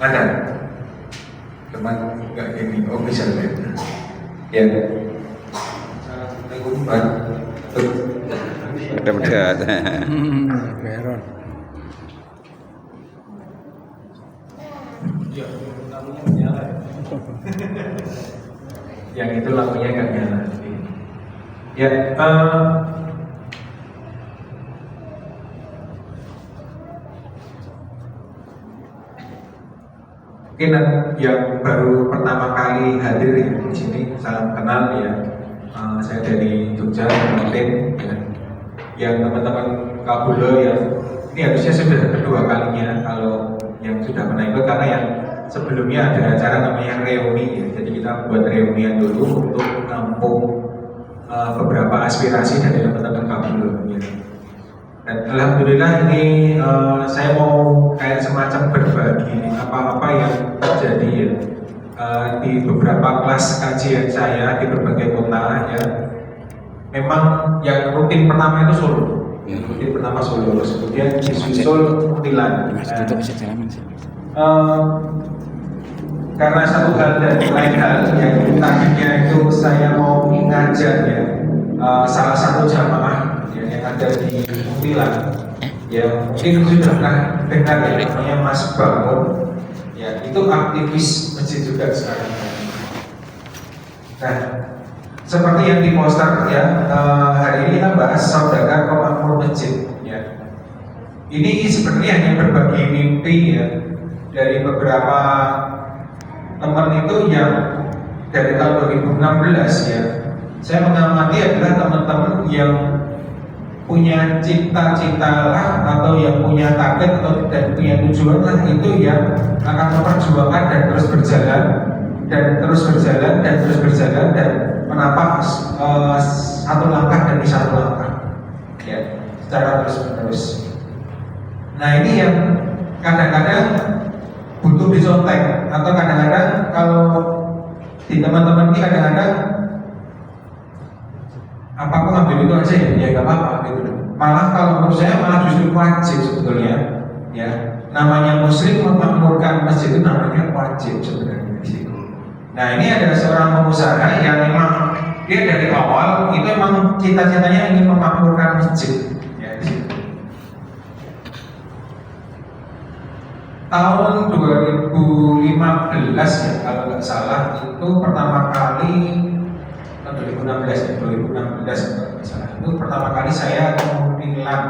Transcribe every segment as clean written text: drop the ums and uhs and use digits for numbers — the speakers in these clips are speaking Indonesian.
Ada, teman nggak gini, oh bisa lihat. Ya, Pak. Dekat. Meron. Ya, lampunya menyala. Yang itu lampunya nggak nyala. Ya, mungkin yang baru pertama kali hadir ya di sini, salam kenal ya. Saya dari Jogja, Martin. Ya. Yang teman-teman Kabulo ya, ini harusnya sudah kedua kalinya kalau yang sudah pernah ikut, karena yang sebelumnya ada acara namanya reuni ya. Jadi kita buat reunian dulu untuk menampung beberapa aspirasi dari teman-teman Kabulo ya. Dan alhamdulillah ini saya mau kayak semacam berbagi apa-apa yang terjadi ya, di beberapa kelas kajian saya di berbagai kota ya. Memang yang rutin pertama itu Solo, rutin pertama Solo, kemudian disusul Munthilan. Karena satu hal dan lain hal yang tadinya itu saya mau ngajar ya, salah satu jamaah yang ada di Munthilan ya, mungkin sudah pernah dengar ya, namanya Mas Bangun ya, itu aktivis masjid juga sekarang. Nah, seperti yang di poster ya, hari ini kita bahas saudagar pemakmur masjid ya. Ini sebenarnya hanya berbagi mimpi ya dari beberapa teman itu yang dari tahun 2016 ya. Saya mengamati adalah teman-teman yang punya cita-cita lah, atau yang punya target atau dan punya tujuan lah, itu yang akan memperjuangkan dan terus berjalan dan terus berjalan dan terus berjalan dan menapak satu langkah demi satu langkah ya, secara terus menerus. Nah ini yang kadang-kadang butuh dicontek, atau kadang-kadang kalau di teman-teman ini kadang-kadang apa aku ngambil itu aja ya nggak apa-apa gitu. Malah kalau menurut saya malah justru wajib sebetulnya ya. Namanya muslim memakmurkan masjid itu namanya wajib sebenarnya di situ. Nah ini ada seorang pengusaha yang memang dia dari awal itu memang cita-citanya ingin memakmurkan masjid ya di situ. Tahun 2015 ya kalau nggak salah, itu pertama kali 2016 ya, 2016 kalau nggak salah, itu pertama kali saya ke Munthilan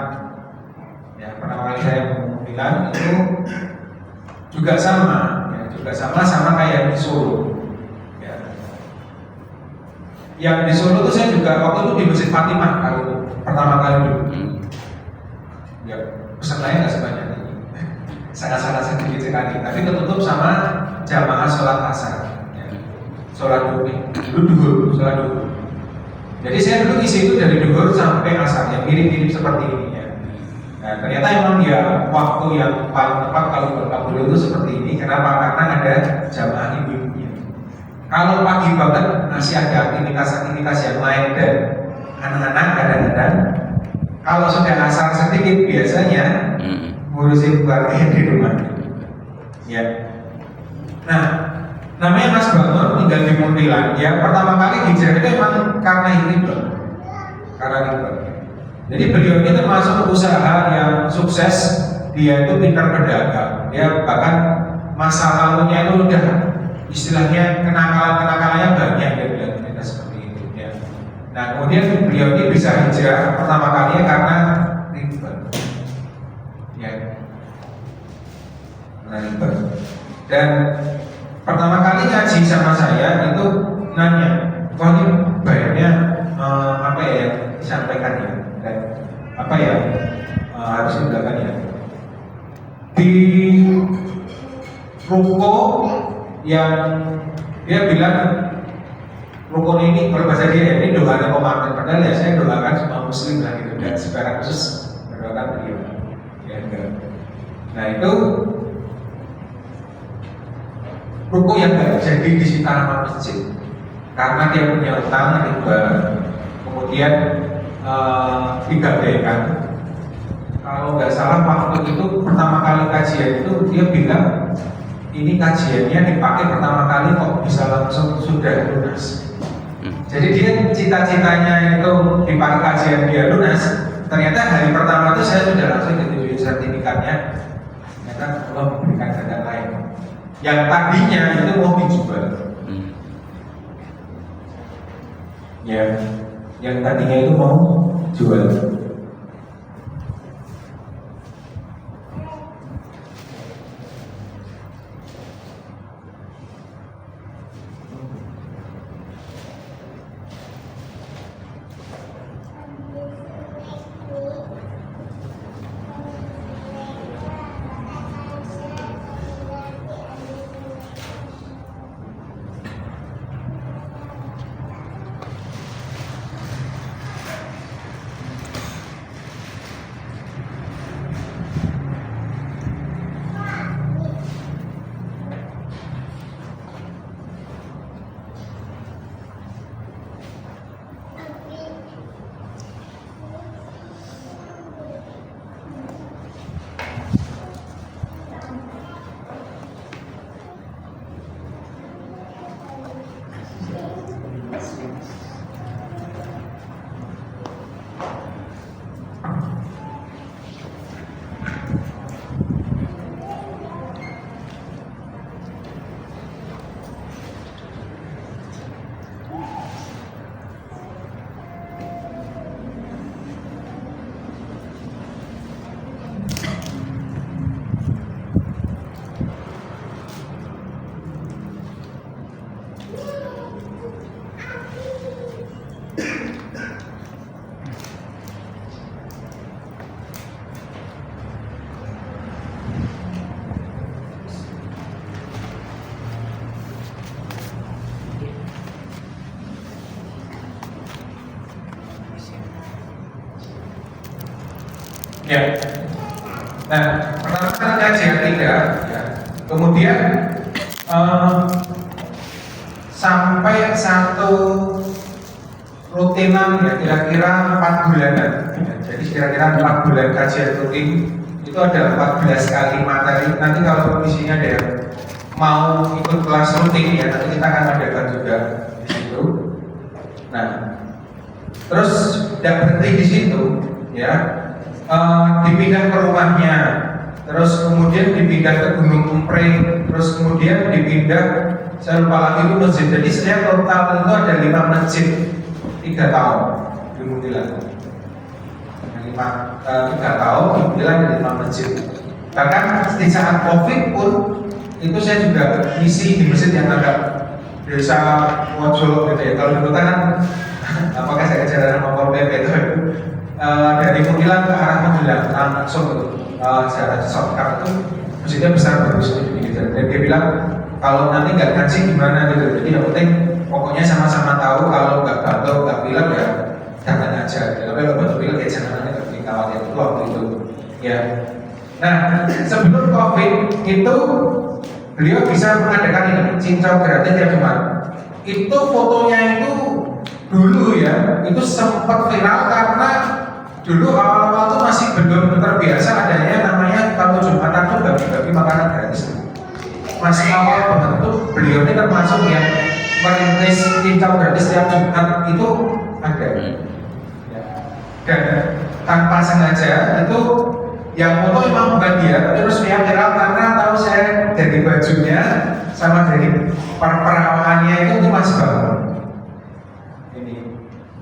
ya, pertama kali saya ke Munthilan itu juga sama ya, sama kayak di Solo ya. Yang di Solo itu saya juga waktu itu di Masjid Fatimah kalau pertama kali dulu ya, pesertanya nggak sebanyak ini, sangat-sangat sedikit sekali, tapi tertutup sama jamaah sholat asar ya. Sholat duhur. Jadi saya dulu isi itu dari duhur sampai asar, yang mirip-mirip seperti ini ya. Nah ternyata emang ya waktu yang paling tepat kalau berkabul itu seperti ini. Kenapa? Karena ada jamaah ibu-ibunya. Kalau pagi banget masih ada aktivitas-aktivitas yang lain dan anak-anak kadang-kadang. Kalau sudah asar sedikit biasanya ngurusin keluarga di rumah ya. Nah namanya Mas Bangun, tinggal di Munthilan ya. Pertama kali hijrah itu emang karena ini bro, karena itu. Jadi beliau ini termasuk usaha yang sukses. Dia itu pintar berdagang, dia bahkan masa lalunya itu udah istilahnya kenakalan-kenakalannya banyak, dia bilang kita seperti itu ya. Nah kemudian beliau ini bisa hijrah pertama kalinya karena ribet ya, karena ribet. Dan pertama kali ngaji sama saya itu nanya, wah ini bayarnya apa ya disampaikan ya, dan apa ya harus dilakukan ya. Di ruko yang dia bilang rukun ini, kalau bahasa dia ini doanya pemakmur, padahal ya saya doakan semua muslim lah gitu, dan secara khusus mendoakan beliau ya enggak. Nah itu ruko yang gak jadi disita nama masjid karena dia punya utang riba, kemudian digadaikan. Kalau nggak salah waktu itu pertama kali kajian itu dia bilang ini kajiannya dipakai pertama kali kok bisa langsung sudah lunas. Jadi dia cita-citanya itu dipakai kajian dia lunas. Ternyata hari pertama itu saya sudah langsung ditunjukin sertifikatnya. Ternyata Allah memberikan data lain. Yang tadinya itu mau dijual. Ya, yang tadinya itu mau jual. Ya. Nah, pertama kan kajian 3, ya. Kemudian sampai satu rutinan ya kira-kira 4 bulanan. Ya, jadi kira-kira 4 bulan kajian rutin itu ada 14 kali materi. Nanti kalau isinya ada yang mau ikut kelas rutin ya, nanti kita akan adakan juga di situ. Nah, terus tidak berhenti di situ, ya. Dipindah ke rumahnya, terus kemudian dipindah ke Gunung Empring, terus kemudian dipindah, saya lupa lagi itu masjid. Jadi saya total itu ada 5 masjid 3 tahun di Munthilan. 3 tahun di Munthilan ada 5 masjid. Bahkan di saat COVID pun itu saya juga isi di masjid yang agak desa Mojo gitu ya. Kalau di kota kan apakah saya kejar sama Pol PP itu dari Munthilan ke arah Magelang langsung itu jalan shortcut itu masjidnya besar bagus gitu. Dan dia bilang kalau nanti nggak ngaji gimana gitu. Jadi yang penting pokoknya sama-sama tahu kalau nggak batuk nggak pilek ya jangan aja. Tapi kalau batuk pilek ya jangan aja nggak dikhawatir itu waktu itu. Ya. Nah sebelum COVID itu beliau bisa mengadakan ini cincau gratis tiap Jumat. Itu fotonya itu dulu ya itu sempat viral karena dulu awal-awal tuh masih belum terbiasa adanya namanya kalau Jumatan tuh bagi-bagi makanan gratis. Masih awal banget tuh beliau ini termasuk yang merintis cincau gratis tiap Jumat itu ada. Dan tanpa sengaja itu yang foto memang bukan dia, tapi terus dia viral karena tahu saya dari bajunya sama dari perawakannya itu masih bangun.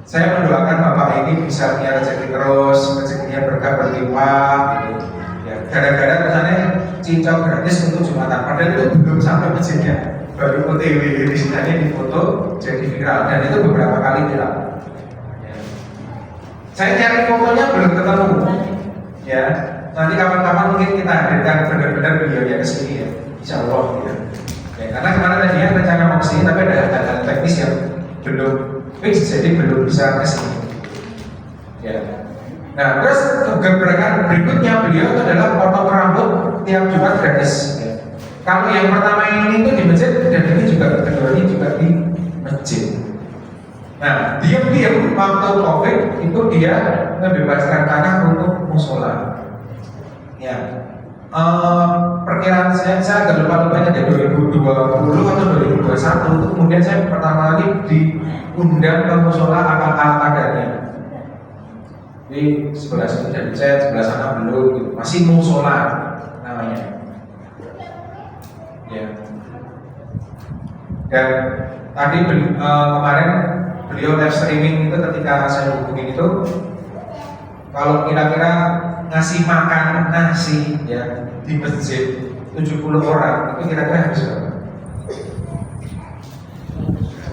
Saya mendoakan Bapak ini bisa punya rezeki terus, rezekinya berkah berlimpah gitu. Ya, gara-gara kesannya cincau gratis untuk Jumatan, padahal itu belum sampai masjidnya, baru OTW istilahnya di foto jadi viral dan itu beberapa kali viral. Ya. Saya cari fotonya belum ketemu, ya. Nanti kapan-kapan mungkin kita hadirkan benar-benar beliaunya ke sini ya, insya Allah ya. Ya, karena kemarin tadinya rencana mau kesini tapi ada hal teknis yang belum fix, jadi belum bisa kesini. Ya. Nah, terus gebrakan berikutnya beliau itu adalah potong rambut tiap Jumat gratis. Ya. Kalau yang pertama ini itu di masjid dan ini juga kedua ini juga di masjid. Nah, diam-diam waktu COVID itu dia membebaskan tanah untuk musola. Ya. perkiraan saya agak lupa-lupa aja 2020 atau 2021 itu kemudian saya pertama kali diundang ke musola Al-Qadania. Di sebelah sini jadi saya sebelah sana belum gitu. Masih musola namanya. Ya. Dan tadi kemarin beliau live streaming itu ketika saya hubungin itu, kalau kira-kira ngasih makan nasi ya di masjid 70 orang itu kira-kira habis berapa?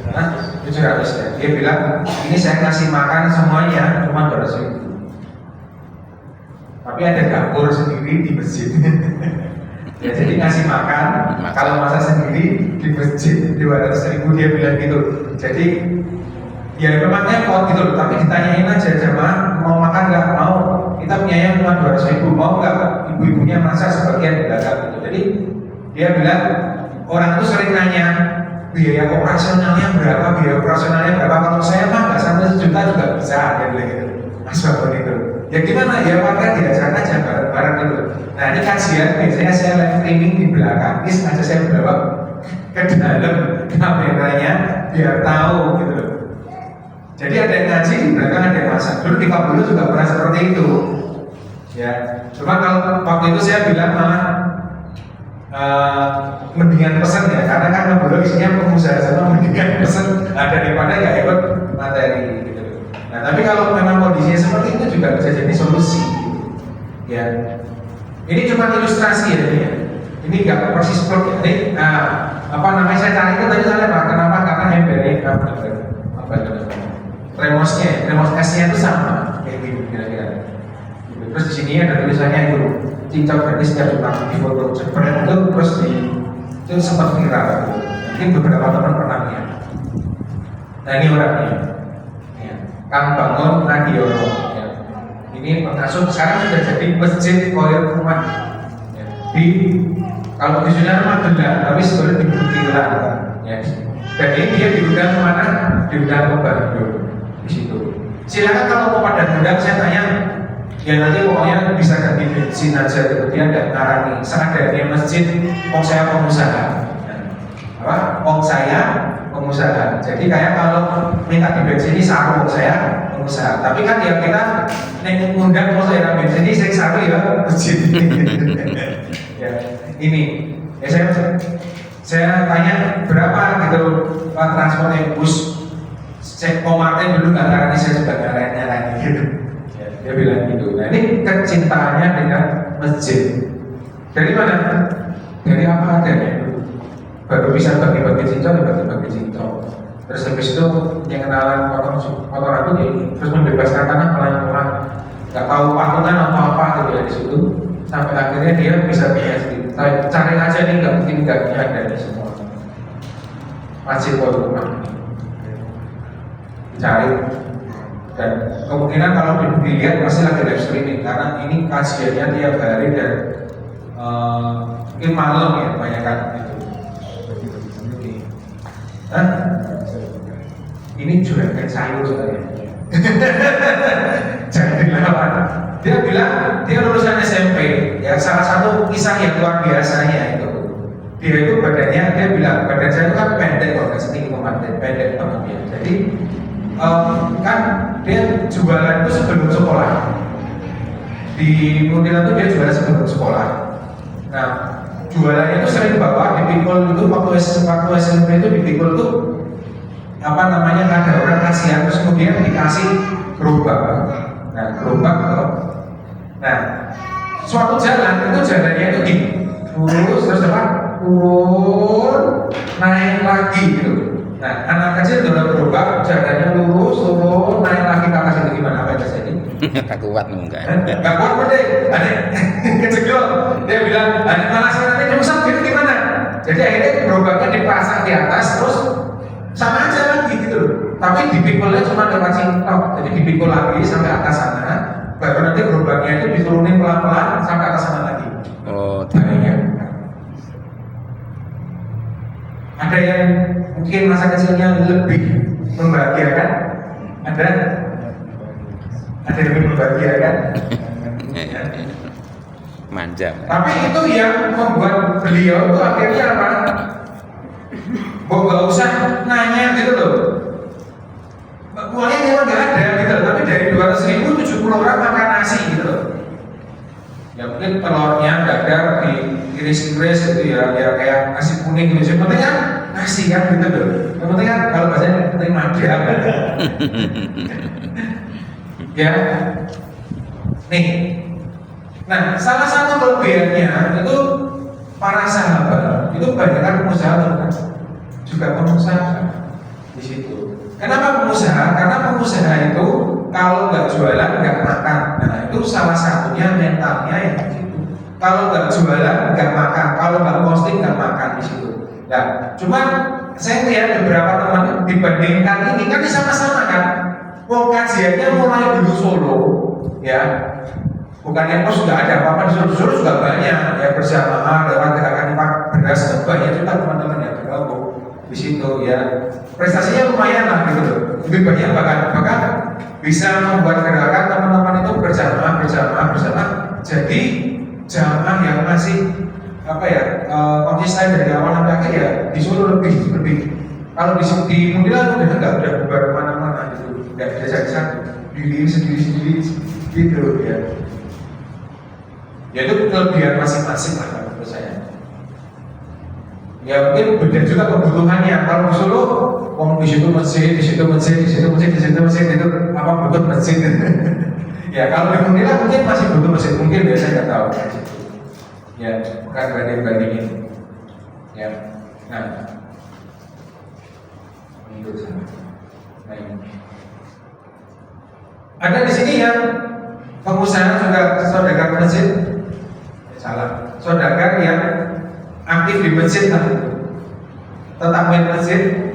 Nah, 700 ya. Dia bilang ini saya ngasih makan semuanya cuma 200.000. Tapi ada dapur sendiri di masjid. Ya, jadi ngasih makan kalau masak sendiri di masjid 200.000 dia bilang gitu. Jadi ya memang effort gitu loh, tapi ditanyain aja jamaah mau makan nggak? Mau. Kita punya yang cuma 200.000, mau nggak? Ibu-ibunya masak sebagian belakang gitu. Jadi dia bilang orang itu sering nanya biaya operasionalnya berapa? Kalau saya mah nggak sampai 1 juta juga bisa, dia bilang gitu. Mas Babon itu. Ya gimana? Ya warga diajak aja bareng-bareng gitu. Nah ini kajian biasanya saya live streaming di belakang. Ini sengaja saya bawa ke dalam kameranya biar tahu gitu loh. Jadi ada yang ngaji di belakang, ada yang masak. Dulu di Kabul juga pernah seperti itu. Ya, cuma kalau waktu itu saya bilang malah mendingan pesen ya, karena kan Kabul isinya pengusaha sama mendingan pesen daripada ya ikut materi gitu. Nah, tapi kalau memang kondisinya seperti itu juga bisa jadi solusi. Ya, ini cuma ilustrasi ya ini. Ya. Ini nggak persis blok. Ini apa namanya saya cari itu tadi saya pak. Kenapa? Karena embernya apa namanya? Remote S-nya itu sama kayak gitu kira-kira. Terus di sini ada tulisannya itu cincau gratis setiap Jumat di foto jebret itu terus itu sempat viral. Mungkin beberapa teman pernah lihat. Nah ini orangnya, ya. Kang Bangun Nadiono. Ya. Ini pengasuh sekarang sudah jadi masjid Khoir Rumah. Ya. Kalau di sini Magelang, tapi sebenarnya di Butiran. Ya. Dan ini dia diundang kemana? Diundang ke Bandung. Di situ. Silakan kalau mau pada undang saya tanya, ya nanti pokoknya bisa ganti bensin aja gitu. Dia nggak ngarani. Seadanya masjid, saya pengusaha. Apa? Saya pengusaha. Jadi kayak kalau minta di bensin ini sarung saya pengusaha. Tapi kan ya kita ngundang saya bensin ini saya sarung ya masjid. Ya ini. Ya saya tanya berapa gitu transportnya bus. Cek Martin dulu nggak ngarani, saya juga ngarani gitu. Ya, dia bilang gitu. Nah ini kecintaannya dengan masjid. Dari mana? Dari apa adanya. Baru bisa bagi-bagi cincau, bagi-bagi cincau. Terus habis itu yang kenalan motor aku ya, terus membebaskan tanah pelan-pelan. Nggak tahu patungan atau apa gitu ya di situ. Sampai akhirnya dia bisa punya sendiri. Cari aja nih, nggak mungkin nggak ada di semua. Masjid Rumah. Cari dan kemungkinan kalau dilihat pasti lagi live streaming karena ini kajiannya tiap hari dan mungkin malam ya banyak kan itu. Ini juragan sayur sebenarnya. Jadi lawan. Dia bilang dia lulusan SMP ya, salah satu kisah yang luar biasanya itu. Dia itu badannya, dia bilang badan saya itu kan pendek kok, setinggi pemantai pendek banget ya. Jadi kan dia jualan itu sebelum sekolah di Muntilan itu dia jualan sebelum sekolah. Nah jualannya itu sering bawa dipikul itu waktu SMP itu dipikul itu apa namanya ada orang kasihan terus kemudian dikasih gerobak. Nah gerobak nah suatu jalan itu jalannya itu gini terus apa turun naik lagi gitu. Nah, anak kecil dorong gerobak, jalannya lurus, turun, naik lagi ke atas itu gimana? Apa yang terjadi? Gak kuat enggak? Gak kuat deh, ada kejegol. Dia bilang, ada malah saya nanti nyungsap gitu gimana? Jadi akhirnya gerobaknya dipasang di atas, terus sama aja lagi gitu loh. Tapi dipikulnya cuma lewat cintok, jadi dipikul lagi sampai atas sana, baru nanti gerobaknya itu diturunin pelan-pelan sampai atas sana lagi. Oh, ada yang mungkin masa kecilnya lebih membahagiakan, ada yang lebih membahagiakan. Ya. Manja. Tapi itu yang membuat beliau itu akhirnya apa? Nggak usah nanya gitu loh. Uangnya memang nggak ada gitu loh. Tapi dari 200.000 70 orang makan nasi gitu loh. Ya mungkin telurnya dadar diiris-iris gitu ya, ya kayak nasi kuning gitu. Yang penting kan nasi kan gitu loh. Yang penting kan kalau bahasanya yang penting madam. Ya, nih. Nah, salah satu kelebihannya itu para sahabat itu banyak kan pengusaha kan, juga pengusaha di situ. Kenapa pengusaha? Karena pengusaha itu kalau nggak jualan nggak makan. Nah, itu salah satunya mentalnya yang di situ. Kalau nggak jualan nggak makan, kalau nggak posting nggak makan di situ. Nah, cuman saya lihat beberapa teman dibandingkan ini kan sama-sama kan. Wong kajiannya mulai dulu Solo, ya. Bukannya pos nggak ada apa-apa di Solo juga banyak ya, berjamaah lewat gerakan infak beras banyak juga teman-teman yang bergabung di situ ya. Prestasinya lumayan lah gitu loh, lebih banyak bahkan bisa membuat gerakan teman-teman itu berjamaah jadi jamaah yang masih apa ya, konsisten dari awal sampai akhir ya. Di Solo lebih kalau di Mundilan udah nggak udah bubar kemana-mana gitu, nggak bisa jadi satu diri sendiri gitu ya. Ya itu kelebihan masing-masing lah menurut saya. Ya mungkin beda juga kebutuhannya. Kalau di Solo, di situ masjid, itu apa butuh masjid? Ya kalau di Mundilan mungkin masih butuh masjid, mungkin biasa nggak tahu. Ya bukan bandingin. Ya, nah itu sama. Nah ini. Ada di sini yang pengusaha juga saudagar masjid. Salah, saudagar yang aktif di masjid lah, tetap main masjid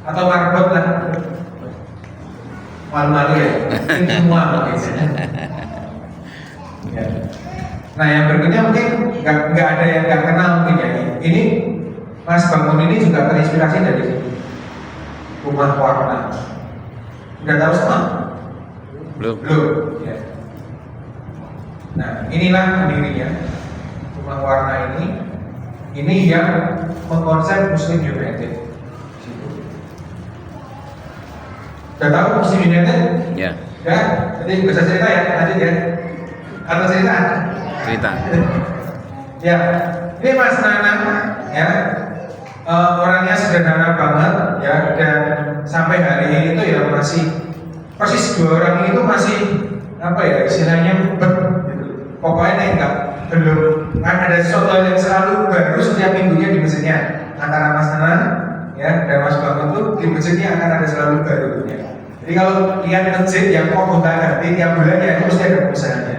atau marbot lah, malu-malu ya, ini semua mungkin. Ya. Nah yang berikutnya mungkin nggak ada yang nggak kenal mungkin ya. Ini Mas Bangun ini juga terinspirasi dari rumah warna. Udah tahu semua? Belum. Ya. Nah inilah pendirinya rumah warna ini yang mengkonsep Muslim United. Udah tahu Muslim United? Ya. Ya, jadi bisa cerita ya, lanjut ya. Atau cerita? Cerita. Ya, ini Mas Nanang ya, orangnya sederhana banget ya, dan sampai hari ini itu ya masih persis dua orang ini tuh masih apa ya istilahnya gitu. Pokoknya enggak belum ada sesuatu yang selalu baru setiap minggunya di masjidnya antara Mas Nanang ya dan Mas Bangun tuh di masjidnya akan ada selalu barunya. Jadi kalau lihat masjid yang kok ganti tiap bulannya itu mesti ada usahanya.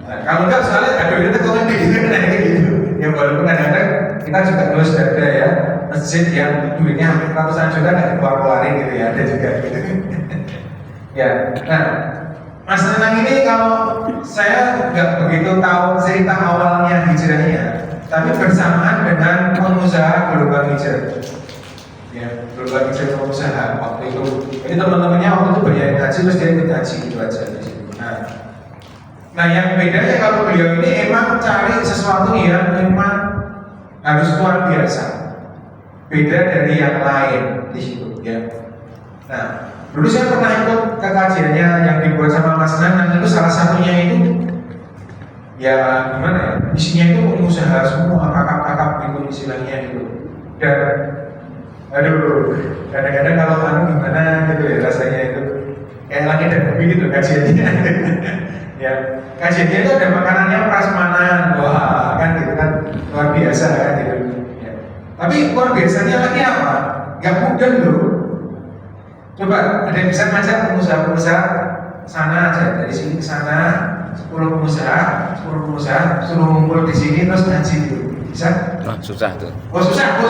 Nah, kalau enggak soalnya ada itu kok gitu gitu. Ya walaupun kadang-kadang kita juga terus ada ya masjid yang duitnya hampir ratusan juta nggak dikeluarin gitu ya, ada juga gitu. Ya, nah Mas Nanang ini kalau saya nggak begitu tahu cerita awalnya hijrahnya, tapi bersamaan dengan pengusaha Global Hijrah. Ya, Global Hijrah pengusaha waktu itu. Jadi teman-temannya waktu itu banyak yang ngaji, terus dia ikut ngaji gitu aja di situ. Nah yang bedanya kalau beliau ini emang cari sesuatu yang memang harus luar biasa, beda dari yang lain di situ. Ya. Nah, dulu saya pernah ikut ke kajiannya yang dibuat sama Mas Nanang itu salah satunya itu ya gimana ya, isinya itu pengusaha semua, kakak-kakak gitu istilahnya gitu. Dan aduh, kadang-kadang kalau gimana gitu ya rasanya itu kayak lagi dan kopi gitu kajiannya. Ya, kajiannya itu ada makanannya prasmanan, wah kan gitu kan luar biasa kan gitu. Ya. Tapi luar biasanya lagi apa? Gak mudah loh. Coba ada yang bisa ngajak pengusaha-pengusaha sana aja, dari sini ke sana 10 pengusaha suruh ngumpul di sini terus ngaji dulu, bisa? Oh, susah tuh. Oh susah.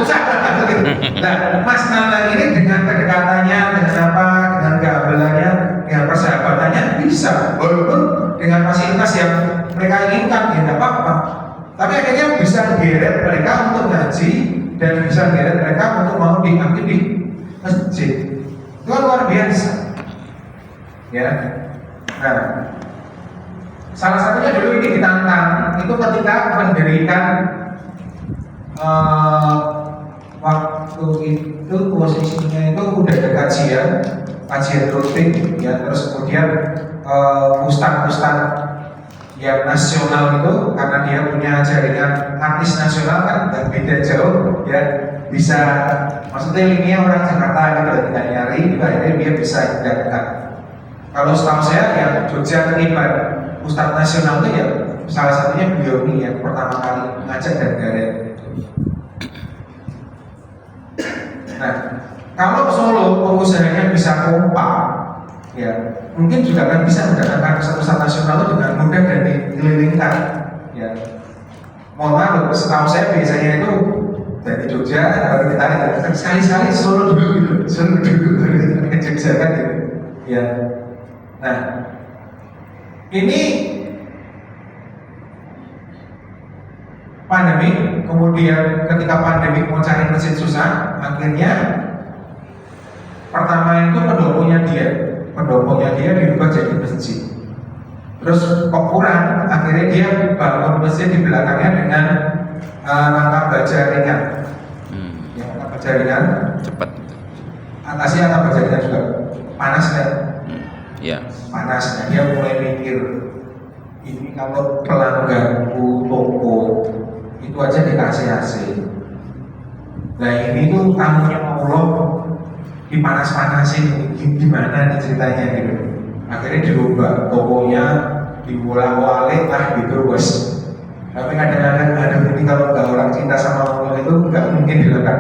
Nah, Mas Nanang ini dengan kedekatannya, dengan apa, dengan keabelannya, dengan persahabatannya bisa, walaupun dengan fasilitas yang mereka inginkan, ya tidak apa-apa. Tapi akhirnya bisa menggeret mereka untuk ngaji dan bisa menggeret mereka untuk mau diambil di masjid. Itu kan luar biasa. Ya. Nah, salah satunya dulu ini ditantang itu ketika mendirikan waktu itu posisinya itu udah ada kajian rutin ya, terus kemudian ustadz yang nasional itu karena dia punya jaringan artis nasional kan nggak beda jauh ya, bisa maksudnya linknya orang Jakarta gitu tidak nyari juga, akhirnya dia bisa datang. Kalau setahu saya yang Jogja terlibat ustadz nasional itu ya salah satunya beliau ini yang pertama kali ngajak dan garek. Nah, kalau Solo pengusahanya bisa kompak, ya mungkin juga kan bisa mendatangkan pusat nasional itu dengan mudah dan dikelilingkan. Ya, mohon maaf, setahu saya biasanya itu dari Jogja baru ditarik, sekali-sekali Solo dulu gitu, Solo dulu ke Jogja kan gitu. Ya, nah ini pandemi, kemudian ketika pandemi mau cari mesin susah, akhirnya pertama itu pendoponya dia dirubah jadi masjid. Terus kok kurang, akhirnya dia bangun masjid di belakangnya dengan rangka baja ringan. Ya, rangka baja ringan. Cepat. Atasnya rangka baja ringan juga. Panas kan? Ya. Panas. Nah, dia mulai mikir, ini kalau pelangganku toko itu aja dikasih AC. Nah ini tuh tamunya Allah dipanas-panasin, gimana nih ceritanya gitu. Akhirnya dirubah tokonya, dibolak-balik lah gitu bos. Tapi kadang-kadang ini kalau nggak orang cinta sama Allah itu nggak mungkin dilakukan.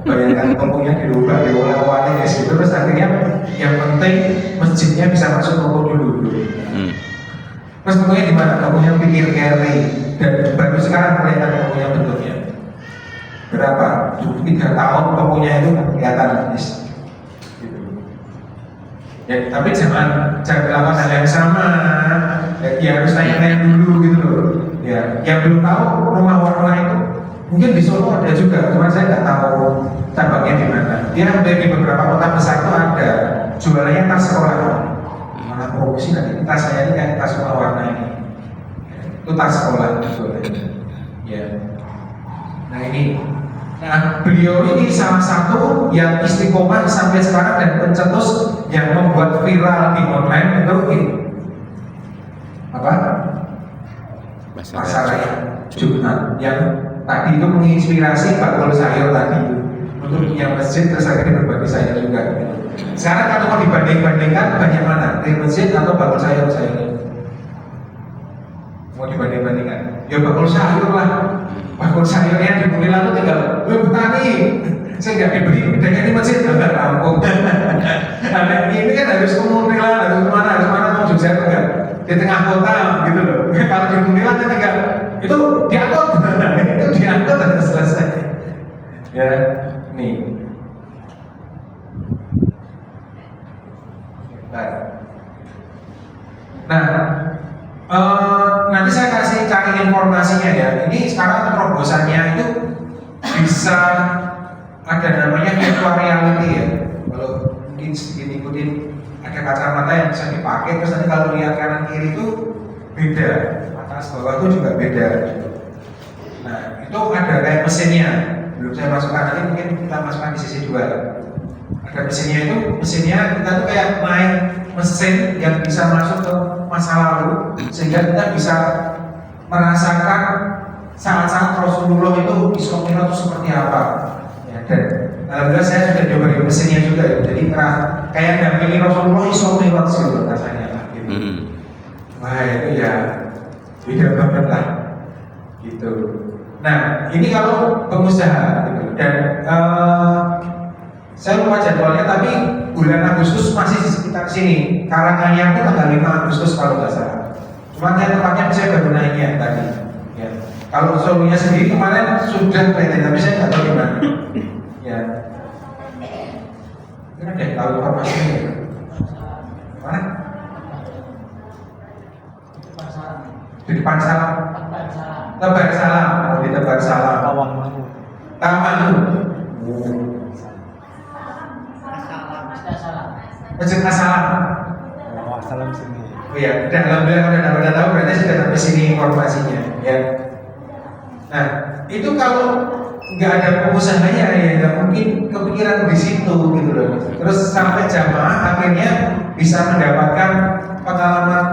Bayangkan tokonya dirubah, dibolak-balik ya gitu. Terus akhirnya yang penting masjidnya bisa masuk toko dulu. Terus tokonya di mana? Tokonya pikir carry dan baru sekarang kelihatan tokonya bentuknya. Berapa? 3 tahun tokonya itu kelihatan gitu. Ya, tapi jangan melakukan hal yang sama. Ya harus tanya-tanya dulu gitu loh. Ya, yang belum tahu rumah warna itu mungkin di Solo ada juga, cuma saya nggak tahu cabangnya di mana. Dia hampir di beberapa kota besar itu ada, jualannya tas sekolah. Mana promosi nanti tas saya ini kayak tas rumah warna ini. Itu tas sekolah jualannya. Ya. Nah ini. Nah, beliau ini salah satu yang istiqomah sampai sekarang dan pencetus yang membuat viral di online itu ini. Apa? Pasar Raya Jumat yang tadi itu menginspirasi bakul sayur tadi itu untuk punya masjid, terus akhirnya berbagi sayur juga. Sekarang kalau mau dibanding-bandingkan banyak mana? Di masjid atau bakul sayur sayurnya? Mau dibanding-bandingkan? Ya bakul sayur lah. Bakul sayurnya di Munilan itu tinggal, petani, saya nggak diberi bedanya di masjid, nggak rampung. Nah, ini kan harus ke Munilan, harus kemana, mau Jogja enggak? Di tengah kota gitu loh. Kalau di Munilan kan tinggal, itu diangkut, itu diangkut dan selesai. Ya, nih. Nah, nanti saya kasih cari informasinya ya. Ini sekarang terobosannya itu bisa ada namanya virtual reality ya. Kalau mungkin sedikit ikutin, ada kacamata yang bisa dipakai. Terus nanti kalau lihat kanan kiri itu beda, atas bawah itu juga beda. Nah itu ada kayak mesinnya. Belum saya masukkan, nanti mungkin kita masukkan di sisi 2. Ada mesinnya itu, mesinnya kita tuh kayak main mesin yang bisa masuk ke masa lalu sehingga kita bisa merasakan saat-saat Rasulullah itu Isra Mi'raj itu seperti apa ya, dan alhamdulillah saya sudah coba di mesinnya juga ya. Jadi kayak dampingi Rasulullah Isra Mi'raj gitu rasanya lah gitu. Wah itu ya beda banget lah gitu. Nah ini kalau pengusaha gitu. Dan saya lupa jadwalnya, tapi bulan Agustus masih di sekitar sini. Karanganyar itu tanggal 5 Agustus kalau nggak salah. Cuma tempatnya saya baru naiknya tadi. Ya. Kalau Solonya sendiri kemarin sudah kelihatan, tapi saya nggak tahu di mana. Ya. Kira deh tahu informasinya. Mana? Di depan salam. Tebar salam. Oh, di Tebar salam. Taman. Masjid Assalam. Oh, salam sini. Oh ya, udah alhamdulillah kalau udah tahu berarti sudah sampai sini informasinya ya. Nah, itu kalau nggak ada pengusahanya ya nggak mungkin kepikiran di situ gitu loh. Terus sampai jamaah akhirnya bisa mendapatkan pengalaman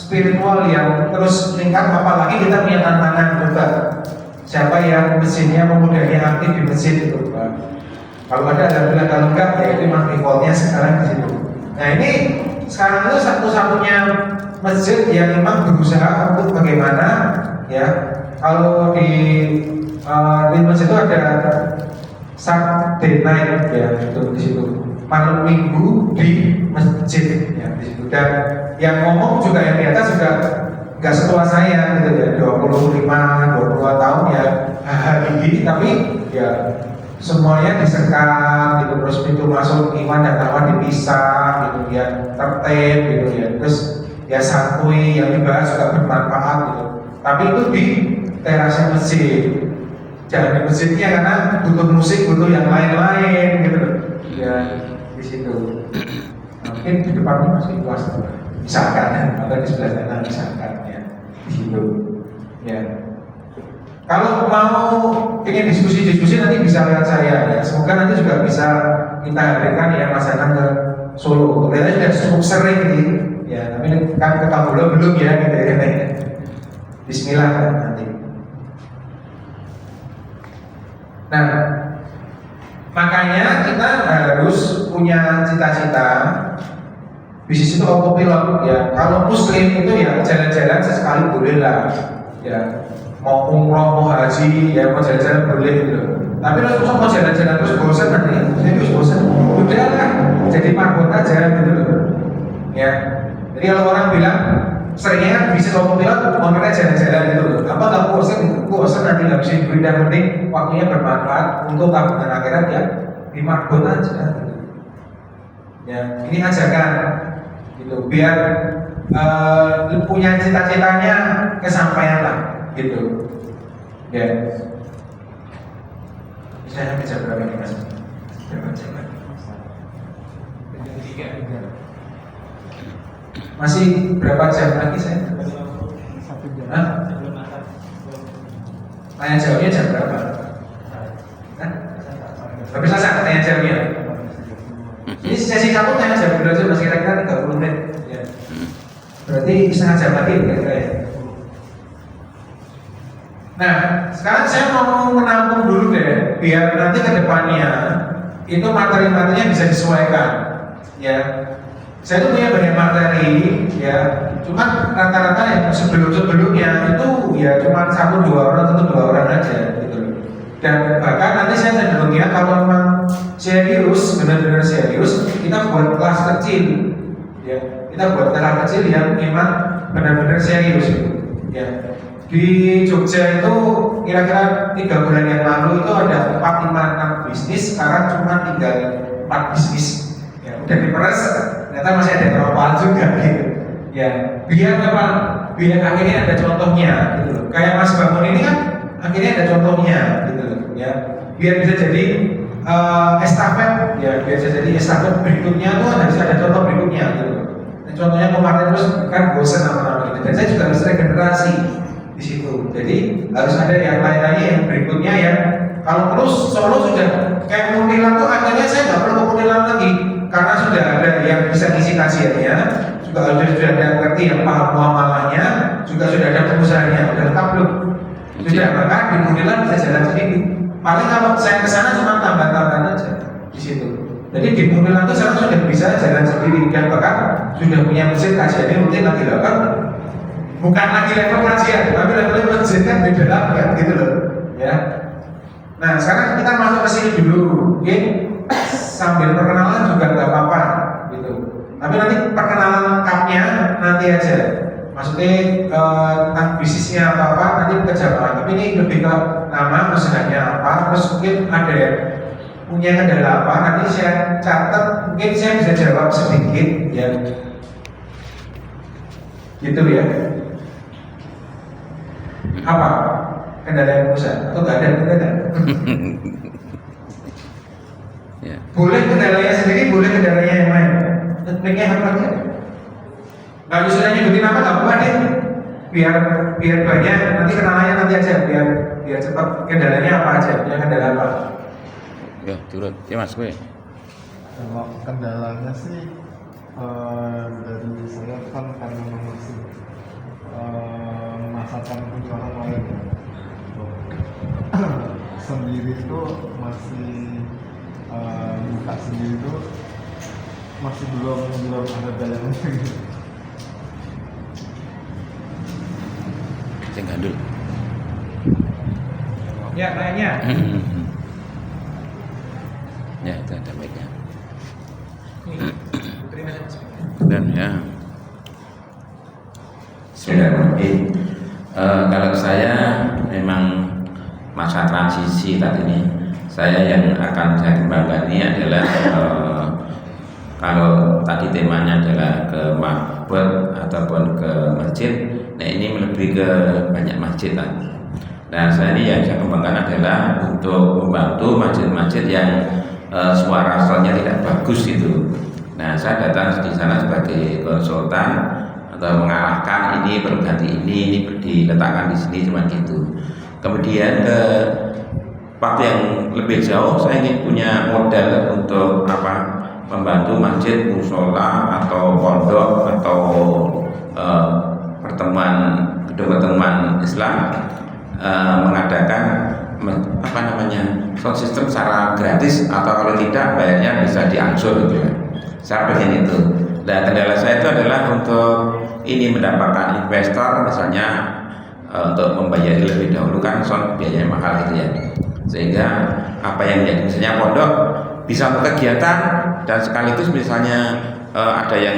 spiritual yang terus meningkat, apalagi kita punya tantangan juga. Siapa yang mesinnya memudahnya aktif di mesin itu, Pak. Kalau ada alhamdulillah, kalau enggak ya itu memang defaultnya sekarang di situ. Nah ini sekarang itu satu-satunya masjid yang memang berusaha untuk bagaimana ya, kalau di masjid itu ada Saturday night ya, itu di situ malam minggu di masjid ya di situ. Dan yang ngomong juga yang di atas juga nggak setua saya gitu ya, 25, 22 tahun ya gigi, tapi ya semuanya disekat gitu, terus pintu masuk iman dan lawan dipisah gitu ya, tertib gitu ya, terus ya santuy, yang dibahas juga bermanfaat gitu. Tapi itu di terasnya masjid, jangan di masjidnya karena butuh musik, butuh yang lain-lain gitu ya di situ. Mungkin di depannya masih luas misalkan, atau di sebelah sana misalkan ya di situ ya. Kalau mau ingin diskusi-diskusi nanti bisa lihat saya ya. Semoga nanti juga bisa kita hadirkan ya Mas Anang ke Solo. Kelihatannya sudah cukup sering nih ya, tapi kan ke Kabul belum ya gitu ya. Bismillah nanti. Nah, makanya kita harus punya cita-cita. Bisnis itu autopilot ya. Kalau muslim itu ya jalan-jalan sesekali boleh lah ya. Mau umroh, mau haji, ya mau jalan-jalan boleh gitu. Tapi kalau mau jalan-jalan terus bosan nanti, terus bosan, udah lah, jadi marbot aja gitu loh. Ya, jadi kalau orang bilang seringnya kan bisnis autopilot, makanya jalan-jalan gitu loh. Apa nggak bosan nanti nggak bisa duit, dan penting waktunya bermanfaat untuk tabungan akhirat ya, di marbot aja. Gitu. Ya, ini ajarkan gitu, biar punya cita-citanya kesampaian lah. Gitu ya. Saya sampai jam berapa ini Mas? Masih berapa jam lagi saya? 1 jam. Hah? Tanya jawabnya jam berapa? Hah? Habis selesai tanya jawabnya. Ini sesi satu tanya jawab dulu aja, masih kira-kira 30 menit ya. Berarti setengah jam lagi kira-kira ya. Nah, sekarang saya mau menampung dulu deh, biar nanti ke depannya itu materi-materinya bisa disesuaikan. Ya, saya tuh punya banyak materi, ya. Cuma rata-rata yang sebelum-sebelumnya itu ya cuma 1-2 orang atau 2 orang aja, gitu. Dan bahkan nanti saya cenderungnya kalau memang serius, benar-benar serius, kita buat kelas kecil, ya. Kita buat kelas kecil yang memang benar-benar serius, gitu. Ya. Di Jogja itu kira-kira 3 bulan yang lalu itu ada 4, 5, 6 bisnis, sekarang cuma tinggal 4 bisnis. Ya, udah diperes, ternyata masih ada beberapa juga gitu. Ya, biar apa? Biar akhirnya ada contohnya gitu loh. Kayak Mas Bangun ini kan akhirnya ada contohnya gitu loh. Ya, biar bisa jadi estafet, ya biar bisa jadi estafet berikutnya tuh harus ada contoh berikutnya gitu loh. Nah, contohnya kemarin terus kan bosan apa-apa gitu. Dan saya juga harus regenerasi di situ. Jadi harus ada yang lain-lain yang berikutnya yang kalau terus Solo sudah kayak Muntilan tuh akhirnya saya nggak perlu ke Muntilan lagi karena sudah ada yang bisa ngisi kajiannya, juga sudah ada yang ngerti yang paham muamalahnya, juga sudah ada pengusahanya, sudah tabluk. Sudah maka di Muntilan bisa jalan sendiri. Paling kalau saya kesana cuma tambah-tambahan aja di situ. Jadi di Muntilan itu sekarang sudah bisa jalan sendiri dan bahkan sudah punya mesin kajiannya rutin lagi kan. Bukan lagi level kajian, tapi level masjid kan beda banget gitu loh, ya. Nah sekarang kita masuk ke sini dulu, oke? Sambil perkenalan juga nggak apa-apa, gitu. Tapi nanti perkenalan lengkapnya nanti aja. Maksudnya tentang bisnisnya apa nanti ke jamaah. Tapi ini lebih ke nama usahanya apa, terus mungkin ada yang punya kendala apa, nanti saya catat, mungkin saya bisa jawab sedikit, ya. Gitu ya. Apa kendala yang besar atau nggak ada kendala? Boleh kendalanya sendiri, boleh kendalanya yang lain. Tekniknya apa aja? Nggak usah nyebutin nama nggak apa-apa deh. Biar banyak nanti kenalannya nanti aja biar cepat. Kendalanya apa aja? Punya kendala apa? Ya, turun. Ya Mas, gue. Kalau kendalanya sih dari saya kan karena masih masakan penjualan lain ya. Sendiri itu masih buka sendiri itu masih belum ada dayangannya gitu. Saya gandul. Ya, nanya. Ya, itu ada baiknya. Terima kasih. Dan ya. Bismillahirrahmanirrahim. Kalau saya memang masa transisi saat ini, saya yang akan saya kembangkan ini adalah kalau tadi temanya adalah ke makbul ataupun ke masjid, nah ini lebih ke banyak masjid tadi. Nah saya ini yang saya kembangkan adalah untuk membantu masjid-masjid yang suara soundnya tidak bagus itu. Nah saya datang di sana sebagai konsultan atau mengarahkan ini berganti ini diletakkan di sini cuma gitu. Kemudian ke waktu yang lebih jauh saya ingin punya modal untuk membantu masjid, musola atau pondok atau pertemuan Islam mengadakan sound system secara gratis atau kalau tidak bayarnya bisa diangsur gitu ya. Saya pengen itu. Dan kendala saya itu adalah untuk ini mendapatkan investor misalnya untuk membayar lebih dahulu kan sound biayanya mahal gitu ya. Sehingga apa yang menjadi misalnya pondok bisa berkegiatan dan sekaligus misalnya ada yang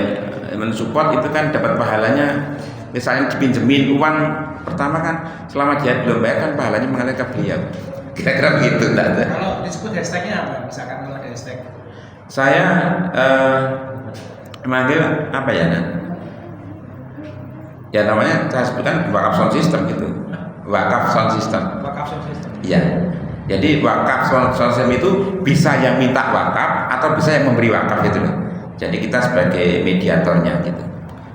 mensupport itu kan dapat pahalanya, misalnya dipinjemin uang pertama kan selama dia belum bayar kan pahalanya mengalir ke beliau, kira-kira begitu. Kalau disebut hashtagnya apa? Misalkan kalau ada hashtag saya manggil apa ya Nan? Ya namanya saya sebutkan wakaf sound system gitu, wakaf sound system. wakaf sound system. Iya. Jadi wakaf sound system itu bisa yang minta wakaf atau bisa yang memberi wakaf gitu loh. Jadi kita sebagai mediatornya gitu.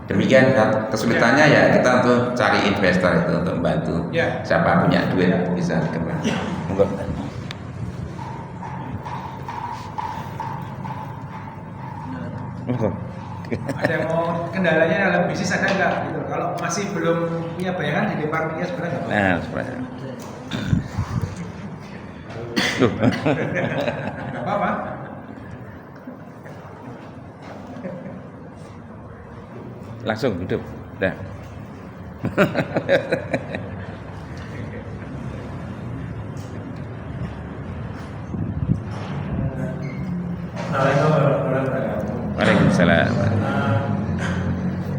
Demikian kesulitannya ya kita untuk cari investor itu untuk membantu. Ya. Siapa punya duit bisa dikembangkan. Monggo. Monggo. Ada yang mau kendalanya dalam bisnis ada nggak gitu? Kalau masih belum punya bayangan di departemennya sebenarnya nggak apa-apa. Nah, sebenarnya. Loh. Nggak apa-apa. Langsung hidup. Dah. Assalamualaikum warahmatullahi wabarakatuh. Waalaikumsalam.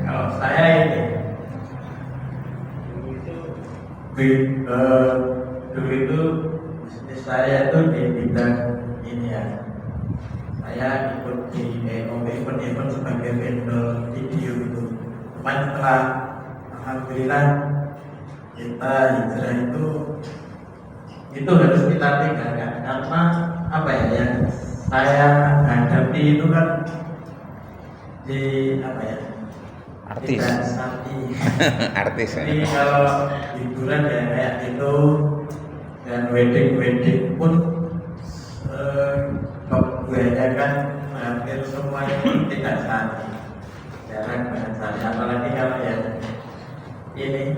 Kalau saya ini dulu itu bisnis saya itu di bidang ini ya. Saya ikut di event sebagai vendor video itu. Cuman setelah alhamdulillah kita hijrah itu harus kita tinggalkan karena apa ya yang saya hadapi itu kan di apa ya Artis. tidak seperti Artis ya. jadi kalau hiburan ya kayak itu dan wedding pun kebanyakan hampir semuanya tidak sehari, jarang banget sehari, apalagi kalau yang ini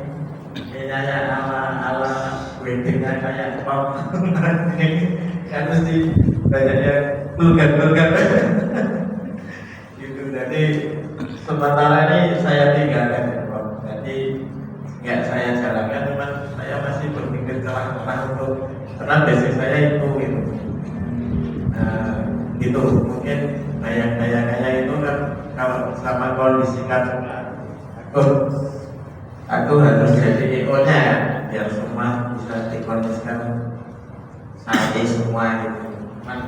saya ala weddingnya kayak pop kan mesti banyak yang vulgar gitu. Jadi sementara ini saya tinggalkan Pop. Jadi nggak saya jalankan, cuman saya masih berpikir celah-celah untuk karena basic saya itu gitu. Gitu mungkin bayang-bayangannya itu kan kalau sama kondisi kan aku harus jadi EO nya ya biar semua bisa dikondisikan nanti semua gitu. Cuman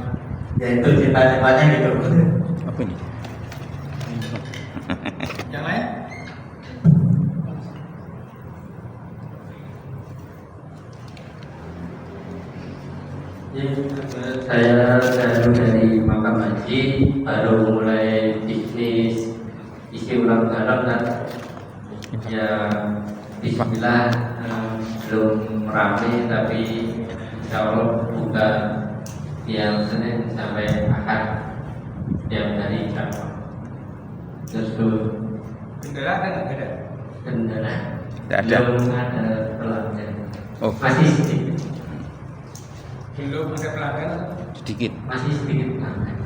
ya itu cita-citanya gitu. Apa ini? Yang lain? Saya baru dari Makam Haji, baru mulai bisnis isi ulang garam dan ya Bismillah, belum ramai tapi insya Allah buka tiap Senin sampai Ahad tiap hari insya Allah. Terus Kendala ada nggak? Ada. kendala Tidak ada. belum ada pelanggan, Oh, masih sedikit, Belum ada pelanggan. sedikit. masih sedikit pelanggan.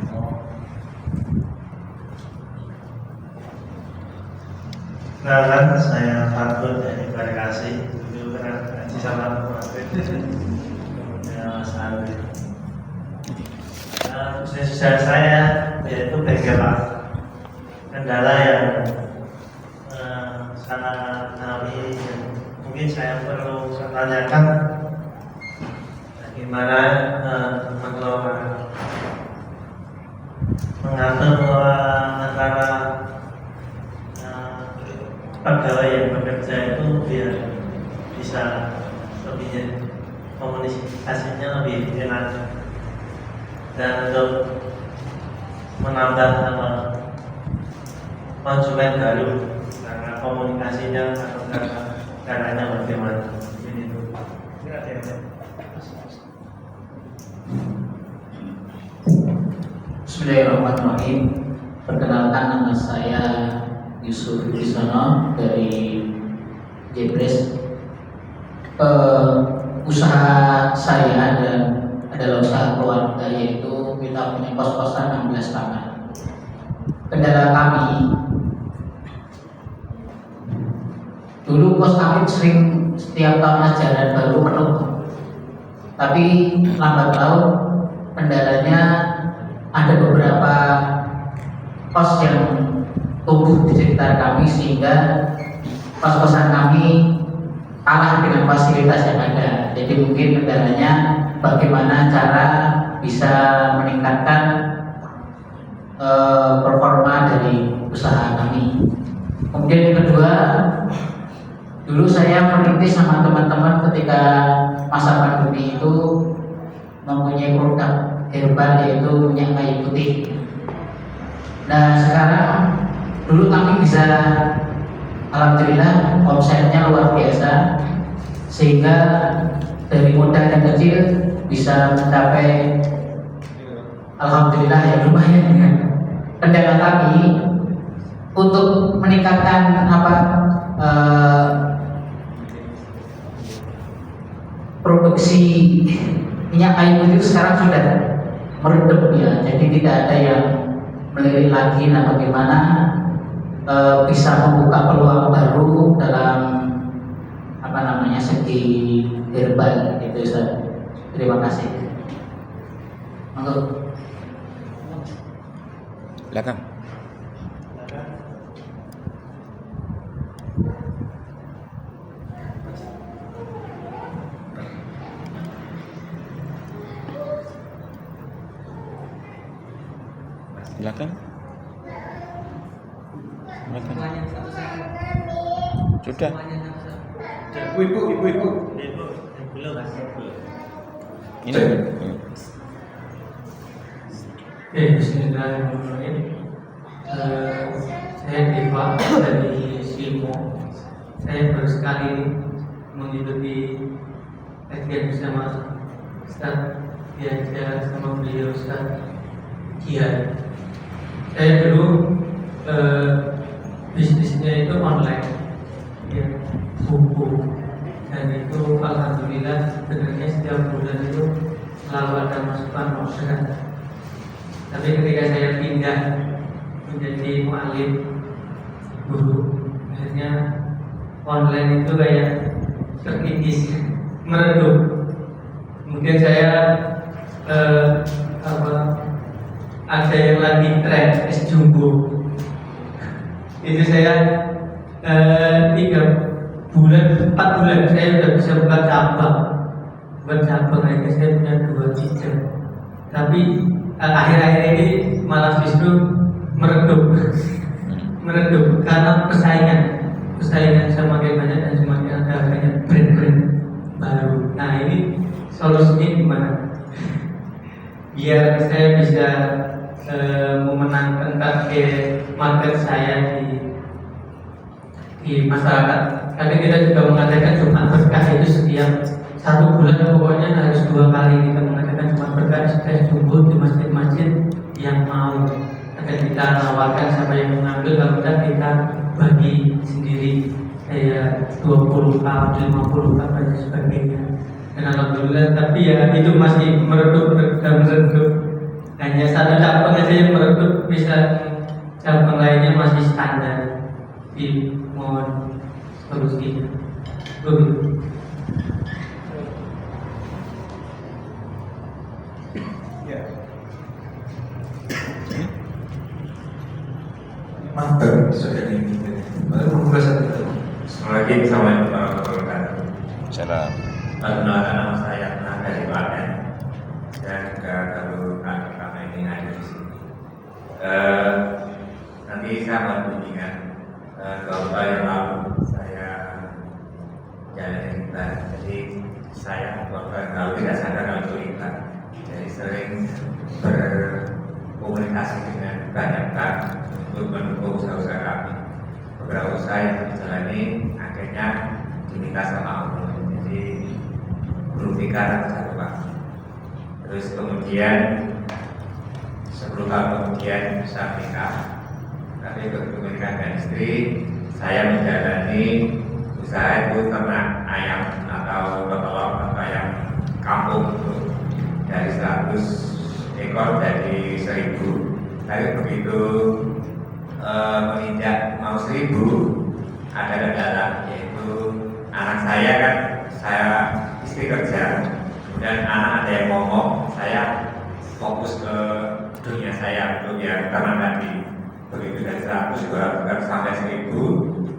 Nah, saya Fatul dari Barkasi, dulu pernah ngaji sama kemarin. Ya, Mas Arwi. Bisnis saya yaitu bengkel. Kendala yang sangat kami mungkin saya perlu tanyakan bagaimana mengelola mengatur antara pegawai yang bekerja itu biar bisa lebih komunikasinya lebih enak dan untuk menambah konsumen baru karena komunikasinya atau caranya bagaimana ini itu. Bismillahirrahmanirrahim. Perkenalkan, nama saya Yusuf Wisono dari Jebres. Usaha saya adalah usaha keluarga, yaitu kita punya kos-kosan 16 kamar. Kendala kami dulu, kos kami sering setiap tahun ajaran baru penuh, tapi lambat laun kendalanya ada beberapa kos yang tumbuh di sekitar kami sehingga kos-kosan kami kalah dengan fasilitas yang ada. Jadi mungkin kendalanya bagaimana cara bisa meningkatkan performa dari usaha kami. Kemudian yang kedua, dulu saya merintis sama teman-teman ketika masa pandemi itu mempunyai produk herbal yaitu minyak kayu putih. Nah sekarang, dulu kami bisa, alhamdulillah omsetnya luar biasa sehingga dari modal yang kecil bisa mencapai alhamdulillah ya lumayan. Kendala kami untuk meningkatkan produksi minyak kayu putih sekarang sudah meredup ya, jadi tidak ada yang melirik lagi. Nah bagaimana bisa membuka peluang baru dalam segi herbal itu Ustaz. Terima kasih. Monggo. Belakang. Belakang. Belakang. Sudah. Ibu. Ini. Bismillahirrahmanirrahim. Saya Deva dari Silmo. Saya baru sekali mengikuti kajian bersama Ustaz, diajar sama beliau Ustaz Kiai. Saya dulu bisnisnya itu online, ya, buku, dan itu alhamdulillah sebenarnya setiap bulan itu selalu ada masukan orderan. Tapi ketika saya pindah menjadi mu'alim, guru, akhirnya online itu kayak terkikis, meredup. Kemudian saya ada yang lagi tren es jumbo. Itu saya 4 bulan saya sudah bisa buka cabang. Akhirnya saya punya 2 cicil. Tapi akhir-akhir ini malah justru meredup karena persaingan semakin banyak dan semakin ada banyak brand-brand baru. Nah ini solusinya gimana biar saya bisa memenangkan target market saya di masyarakat. Karena kita juga mengadakan Jumat Berkah itu setiap 1 bulan, pokoknya harus 2 kali kita mengadakan Jumat Berkah setiap subuh di masjid-masjid yang mau. Akan kita tawarkan siapa yang mengambil, kalau tidak kita bagi sendiri kayak 20 pound, 50 pound dan sebagainya. Dan alhamdulillah, tapi ya itu masih meredup. Hanya satu cabang aja yang meredup, bisa cabang lainnya masih standar. Mohon solusinya. Begitu. Ya. Mantap, sudah ini. Baru membuka satu. Assalamualaikum warahmatullahi wabarakatuh. Salam. Perkenalkan, nama saya Naga dari Klaten dan juga kalau kami ini ada di sini. Nanti saya mau bimbingan beberapa yang lalu saya jalan cerita. Jadi saya beberapa yang lalu tidak sadar kalau cerita. Jadi sering berkomunikasi dengan banyak pihak untuk mendukung usaha-usaha kami. Beberapa usaha yang dijalani akhirnya diminta sama Allah. Jadi berubah satu waktu. Terus kemudian 10 tahun kemudian saya nikah. Tapi begitu menikah dengan istri, saya menjalani usaha itu ternak ayam atau telur atau ayam kampung itu dari 100 ekor jadi 1000. Tapi begitu menginjak mau 1000 ada kendala, yaitu anak saya kan, saya istri kerja, kemudian anak ada yang ngomong, saya fokus ke dunia saya untuk yang ternak tadi. Begitu dari 100 sampai 1000,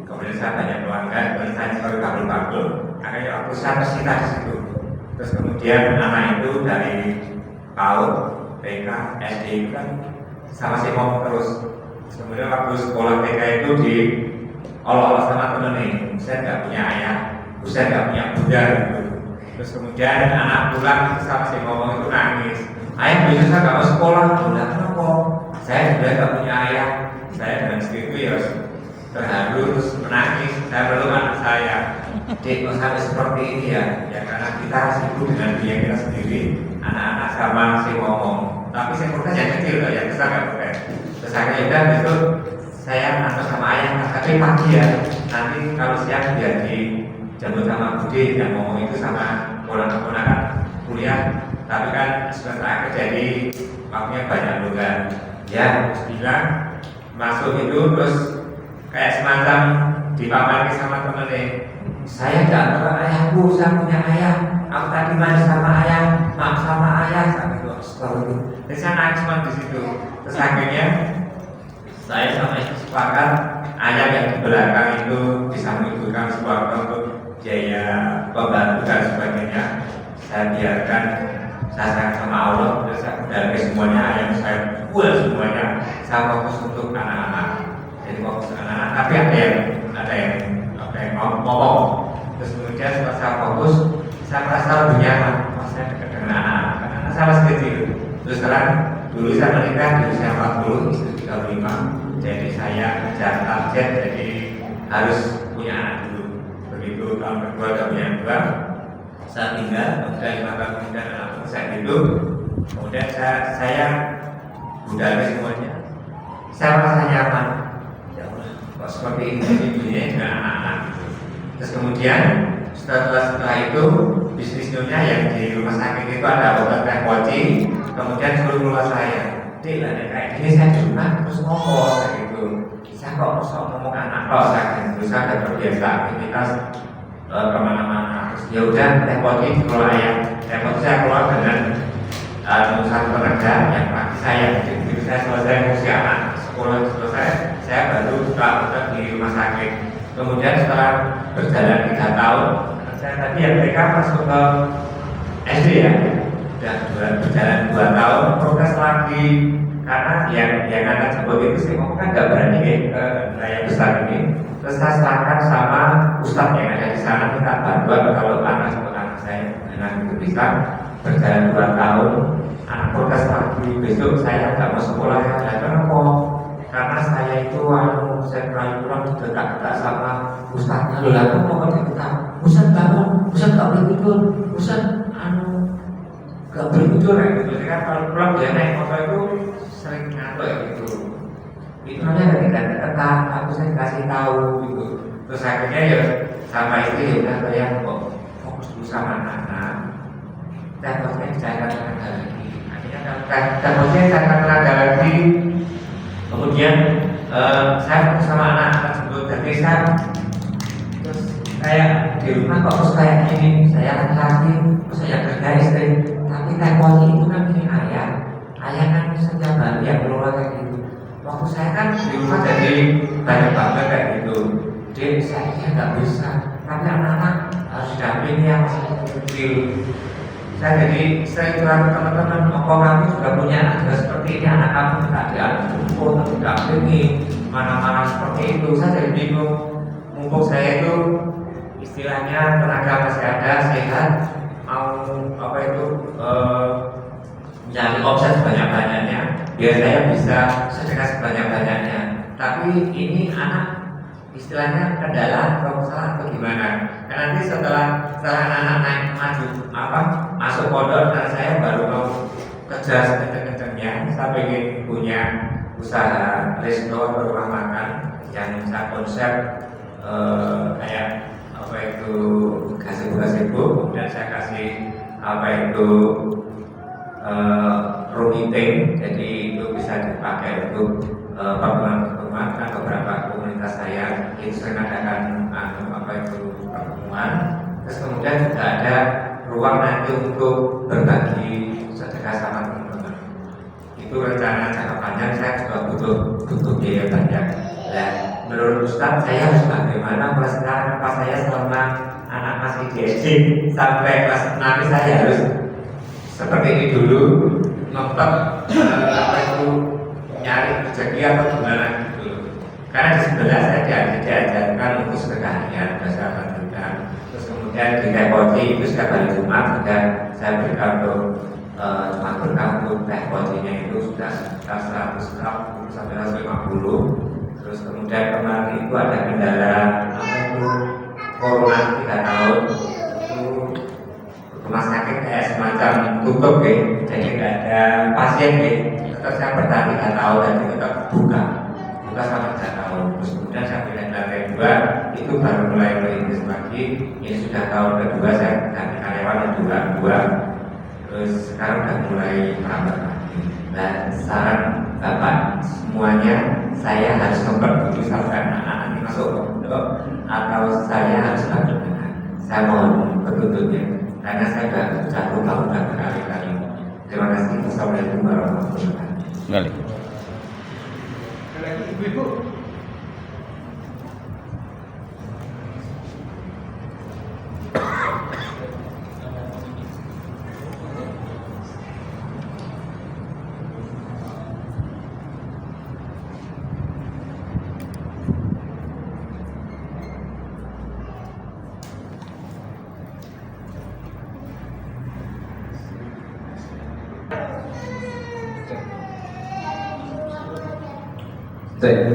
kemudian saya banyak pelanggan, kemudian saya selalu kabel-kabel, akhirnya waktu saya tersita di situ. Terus kemudian anak itu dari PAUD, TK, SD itu kan sama si ngomong terus. Kemudian waktu sekolah TK itu di olah-olah sama temen nih, saya nggak punya ayah, saya nggak punya bunda gitu. Terus kemudian anak pulang sama si ngomong itu nangis, ayah bisa saya nggak mau sekolah, bunda kenapa? Saya sudah nggak punya ayah, saya dengan istriku ya terharu terus menangis, saya belum anak saya. Dek, kok sampai seperti ini ya? Ya karena kita sibuk dengan dia kita sendiri, anak-anak sama si ngomong. Tapi saya pernah yang kecil loh, yang besar nggak boleh. Terus akhirnya udah besok saya ngantor sama ayah, tapi pagi ya. Nanti kalau siang biar dijemput sama Budi yang ngomong itu sama ponakan kuliah. Tapi kan semester akhir jadi waktunya banyak juga. Ya, bilang masuk itu terus kayak semacam dipamari sama temennya. Saya tidak tahu ayahku, saya punya ayah. Aku tadi mandi sama ayah, maaf sama ayah. Sampai itu, astagfirullah. Jadi saya nangis cuma di situ. Terus akhirnya saya sama istri sepakat ayah yang di belakang itu bisa membutuhkan sebuah untuk biaya pembantu dan sebagainya. Saya biarkan, saya sayang sama Allah, terus saya dari semuanya ayah saya full semuanya. Saya fokus untuk anak-anak. Jadi fokus anak-anak. Tapi ada yang ngomong. Terus kemudian setelah saya fokus, saya merasa lebih nyaman. Saya dekat dengan anak-anak. Karena saya masih kecil. Terus sekarang dulu saya menikah di usia 40, istri 35. Jadi saya kejar target, jadi harus punya anak dulu. Begitu tahun kedua sudah punya dua, saya tinggal. Kemudian 5 tahun kemudian anak saya hidup. Kemudian saya budaya semuanya. Saya merasa nyaman. Ya Allah, kok seperti ini jadi dunia dengan anak-anak gitu. Terus kemudian setelah itu bisnis dunia yang di rumah sakit itu ada obat teh poci. Kemudian suruh keluar saya, tidak ada kayak gini saya di rumah terus ngomong kayak gitu. Saya kok sok ngomong anak kok saya gitu. Saya ada terbiasa aktivitas kemana-mana. Terus ya udah teh poci keluar ayam. Teh poci saya keluar dengan satu tenaga yang pagi saya. Jadi saya selesai ngurusi anak sekolah selesai, saya baru buka di rumah sakit. Kemudian setelah berjalan 3 tahun, saya tadi yang mereka masuk ke SD ya, sudah berjalan 2 tahun, progres lagi karena yang anak jemput itu saya ngomong kan nggak berani ke wilayah besar ini. Terus saya serahkan sama ustadz yang ada di sana minta bantuan kalau anak jemput anak saya, dengan itu bisa berjalan 2 tahun. anak protes lagi, besok saya nggak mau sekolah ya. Kenapa? Karena saya itu saya pernah pulang didetak-detak sama ustadznya. Loh, aku mau didetak, ustadz bangun, ustadz nggak boleh tidur, ustadz nggak boleh tidur ya gitu. Jadi kan kalau pulang dia naik motor itu sering ngantuk ya gitu. Itu nanti ada detak-detak, aku saya kasih tahu gitu. Terus akhirnya ya sama istri ya udah saya kok fokus dulu sama anak-anak. Teknologinya dicairkan tenaga lagi. Akhirnya teknologinya dicairkan tenaga lagi. Kemudian saya fokus sama anak-anak tersebut. Jadi saya terus kayak di rumah kok terus kayak gini. Saya laki-laki, terus saya kerja istri. Tapi teknologi itu kan ini ayah. Ayah kan setiap hari yang keluar kayak gitu. Waktu saya kan di rumah jadi banyak banget kayak gitu. Jadi saya nggak bisa. Tapi anak-anak harus didampingi yang masih kecil. Saya jadi sering curhat teman-teman, kok kamu juga punya anak juga seperti ini, anak kamu tidak diatur, tidak didampingi, mana-mana seperti itu. Saya jadi bingung. Mumpung saya itu istilahnya tenaga masih ada, sehat, mau apa itu mencari omset sebanyak-banyaknya, biar saya bisa sedekah sebanyak-banyaknya. Tapi ini anak istilahnya kendala atau salah atau gimana? Karena nanti setelah anak-anak naik maju masuk pondok, dan saya baru mau kerja sekencang-kencangnya. Saya ingin punya usaha resto atau rumah makan yang bisa konsep kayak apa itu gazebo, kemudian saya kasih apa itu room eating, jadi itu bisa dipakai untuk pertemuan kan beberapa komunitas saya itu sering adakan apa itu pertemuan. Terus kemudian juga ada ruang nanti untuk berbagi sedekah sama teman-teman. Itu rencana jangka panjang. Saya juga butuh biaya banyak. Dan menurut Ustadz, saya harus bagaimana mulai sekarang? Pas saya selama anak masih di SD sampai kelas 6 saya harus seperti ini dulu, nonton apa itu nyari rezeki atau gimana gitu. Karena di sebelah saya diajarkan untuk sedekah harian, bahasa Al-Quran. Terus kemudian di Teh itu setiap hari Jumat dan saya berikan untuk Jumat berkah untuk Teh Potinya itu sudah sekitar 140 sampai 150. Terus kemudian kemarin itu ada kendala apa itu corona 3 tahun, itu rumah sakit kayak semacam tutup ya, jadi nggak ada pasien ya. Tetap saya bertahan 3 tahun dan tetap buka sama 3 tahun. Terus kemudian saya pindah ke lantai 2, itu baru mulai merintis lagi. Ini sudah tahun kedua saya ganti karyawan yang dua. Terus sekarang sudah mulai merambat lagi. Dan saran Bapak semuanya, saya harus memperbudu sampai anak-anak ini masuk pondok atau saya harus bagaimana? Saya mohon petunjuknya karena saya sudah jatuh bangun berkali-kali. Terima kasih. Assalamualaikum warahmatullahi wabarakatuh. Lagi ibu-ibu.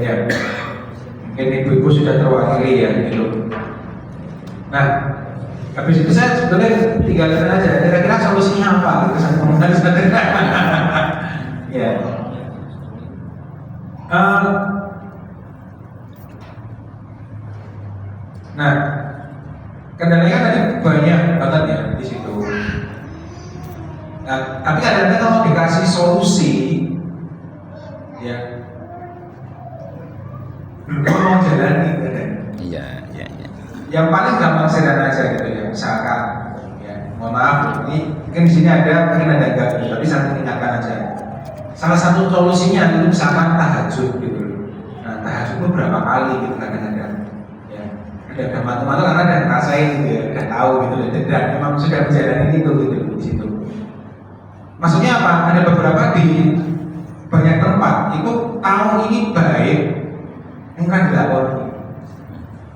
Ya, mungkin ibu-ibu sudah terwakili ya gitu. Nah, habis itu saya sebenarnya tinggalkan aja. Kira-kira solusinya apa? Gitu saya ngomong tadi ya. Nah, kendalanya tadi banyak banget ya di situ. Nah, tapi kadang-kadang kalau dikasih solusi, ya. Belum mau jalani gitu kan? Iya. Yang paling gampang sederhana aja gitu ya, misalkan ya, mohon maaf ini mungkin di sini mungkin ada enggak gitu, tapi saya ingatkan aja. Salah satu solusinya itu misalkan tahajud gitu. Nah, tahajud itu berapa kali gitu kadang-kadang. Ya, ada teman-teman karena ada ngerasain gitu ya, udah tahu gitu dan memang sudah menjalani itu gitu di situ. Maksudnya apa? Ada beberapa di banyak tempat itu tahu ini baik, mungkin dilakoni.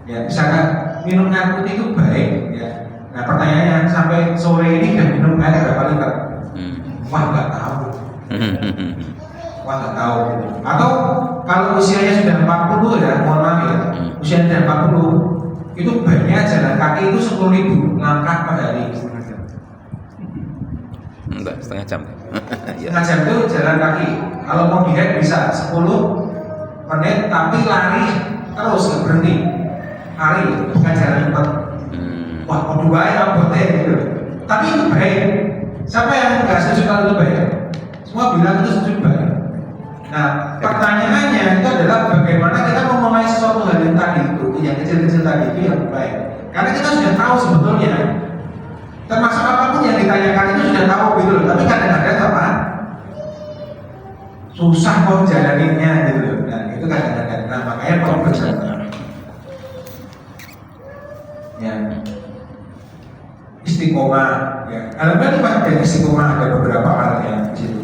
Ya, misalkan minum air putih itu baik, ya. Nah pertanyaannya sampai sore ini udah minum air berapa liter? Wah nggak tahu wah nggak tahu gitu. Atau kalau usianya sudah 40 ya, mohon maaf ya, usianya sudah 40 itu baiknya jalan kaki itu 10.000 langkah per hari. Enggak, setengah jam. Ya. Setengah jam itu jalan kaki. Kalau mau diet bisa 10 menit tapi lari terus nggak berhenti. Lari bukan jalan cepat. Wah, mau dua ya bote gitu. Tapi itu baik. Siapa yang nggak setuju kalau itu baik? Semua bilang itu setuju baik. Nah, pertanyaannya itu adalah bagaimana kita memulai sesuatu hal yang tadi itu, yang kecil-kecil tadi itu yang baik. Karena kita sudah tahu sebetulnya, termasuk apapun yang ditanyakan itu sudah tahu gitu loh. Tapi kadang-kadang apa? Susah kok jalaninnya gitu loh. Nah, itu kadang-kadang. Nah, makanya perlu bersabar. Ya. Istiqomah. Ya. Alhamdulillah Pak, dari istiqomah ada beberapa hal yang di situ.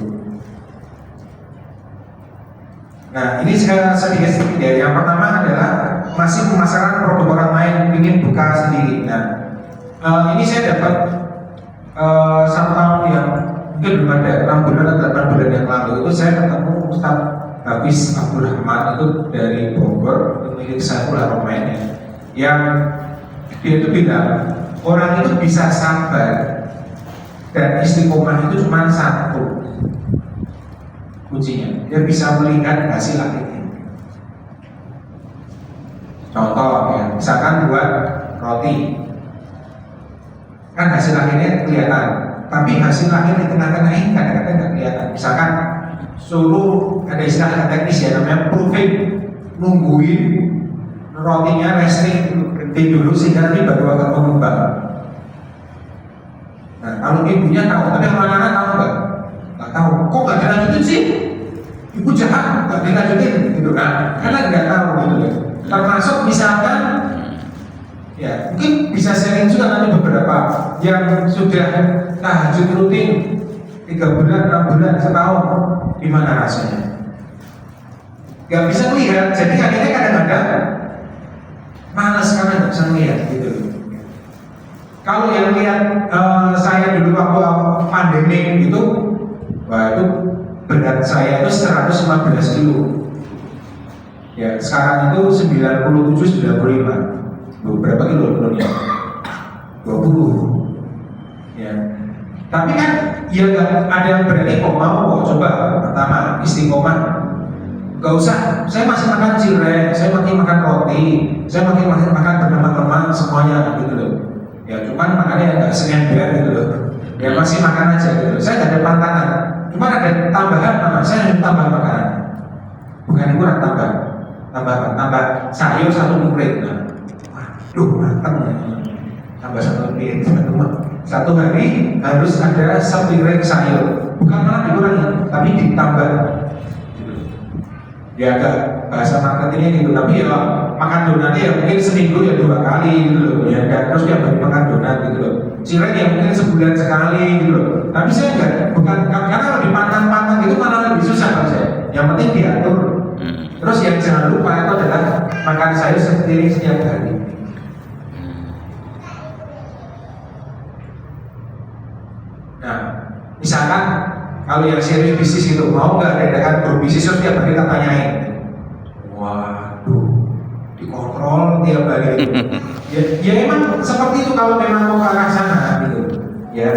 Nah, ini sedikit ya. Yang pertama adalah masih pemasaran produk orang lain, ingin buka sendiri. Nah, ini saya dapat 1 tahun yang mungkin belum ada 6 bulan atau 8 bulan yang lalu itu saya ketemu Ustaz Hafiz Abdul Rahman itu dari Bogor, pemilik Saiful Haromain ya, yang dia itu bilang orang itu bisa sabar dan istiqomah itu cuma satu kuncinya, dia bisa melihat hasil akhirnya. Contoh ya, misalkan buat roti, kan hasil akhirnya kelihatan, tapi hasil akhir di tengah-tengah ini kadang-kadang nggak kelihatan. Misalkan suruh, ada istilah teknis ya namanya proofing, nungguin rotinya resting berhenti dulu sehingga nanti baru akan mengembang. Nah, kalau ibunya tahu, tapi kalau anak-anak tahu nggak tahu, kok nggak dilanjutin sih? Ibu jahat, nggak dilanjutin gitu kan? Karena nggak tahu gitu ya. Termasuk misalkan, ya mungkin bisa sharing juga nanti beberapa yang sudah tahajud rutin 3 bulan, 6 bulan, setahun, gimana rasanya? Gak bisa melihat, jadi akhirnya kadang-kadang malas karena nggak bisa melihat gitu. Kalau yang lihat saya dulu waktu pandemi itu, wah itu berat saya itu 115 kilo. Ya sekarang itu 97-95. Berapa kilo turunnya? 20. Ya. Tapi kan ya gak ada yang berani kok mau kok coba. Pertama istiqomah. Gak usah. Saya masih makan cireng, saya masih makan roti, saya masih makan berteman-teman semuanya gitu loh. Ya cuman makannya nggak senyender gitu loh. Ya masih makan aja gitu loh. Saya nggak ada pantangan. Cuma ada tambahan nama saya yang tambah makanan. Bukan kurang tambah sayur 1 murid. Nah, waduh matang ya. Tambah 1 piring satu hari harus ada sepiring sayur. Bukan malah dikurangi, tapi ditambah. Gitu. Ya agak bahasa marketingnya gitu. Tapi ya makan donatnya ya mungkin seminggu ya 2 kali gitu loh. Ya dan terus dia bagi makan donat gitu loh. Cireng ya mungkin sebulan sekali gitu loh. Tapi saya enggak, bukan karena kalau dipantang-pantang itu malah lebih susah kalau saya. Yang penting diatur. Terus yang jangan lupa itu adalah makan sayur sepiring setiap hari. Nah, misalkan kalau yang serius bisnis itu mau nggak adakan berbisnis setiap hari kita tanyain. Waduh, dikontrol tiap hari itu. Ya emang seperti itu kalau memang mau ke arah sana gitu. Ya.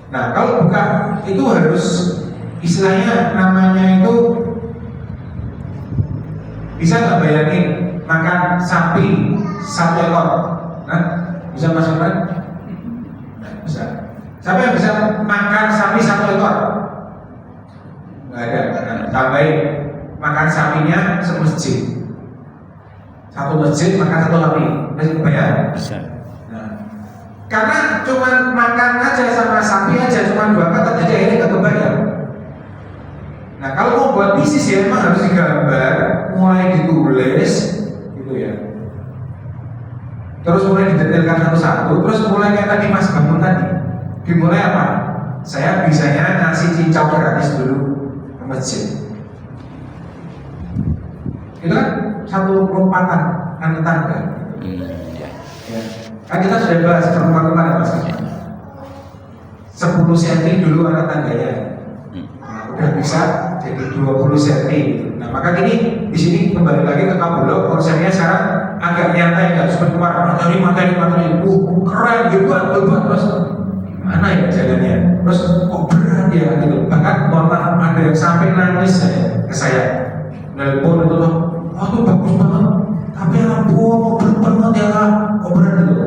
Nah kalau buka itu harus istilahnya namanya itu bisa nggak bayangin makan sapi 1 ekor? Nah, bisa masuk kan? Nah, bisa. Siapa yang bisa makan sapi 1 ekor? Nggak ada. Nah, tambahin makan sapinya semasjid. 1 masjid makan 1 sapi. Masih kebayang? Bisa. Nah, karena cuma makan aja sama sapi aja cuma 2 kata aja ini nggak kebayang. Nah kalau mau buat bisnis ya memang harus digambar, mulai ditulis gitu ya. Terus mulai didetailkan satu-satu, terus mulai kayak tadi Mas Bangun tadi. Dimulai apa? Saya bisanya ngasih cincau gratis dulu ke masjid. Itu kan 1 lompatan kan tangga. Ya. Ya. Kan kita sudah bahas pertemuan kemarin Mas. 10 cm dulu anak tangganya. Nah, udah bisa jadi 20 cm. Nah maka ini di sini kembali lagi ke Kabulok, konsepnya sekarang agak nyantai, nggak seperti kemarin materi, keren, hebat, terus gimana ya jalannya, terus kok berat ya gitu. Bahkan mohon maaf ada yang sampai nangis ke saya, nelpon itu loh, oh itu bagus banget, tapi ya ampun, berat banget ya kak, kok berat gitu.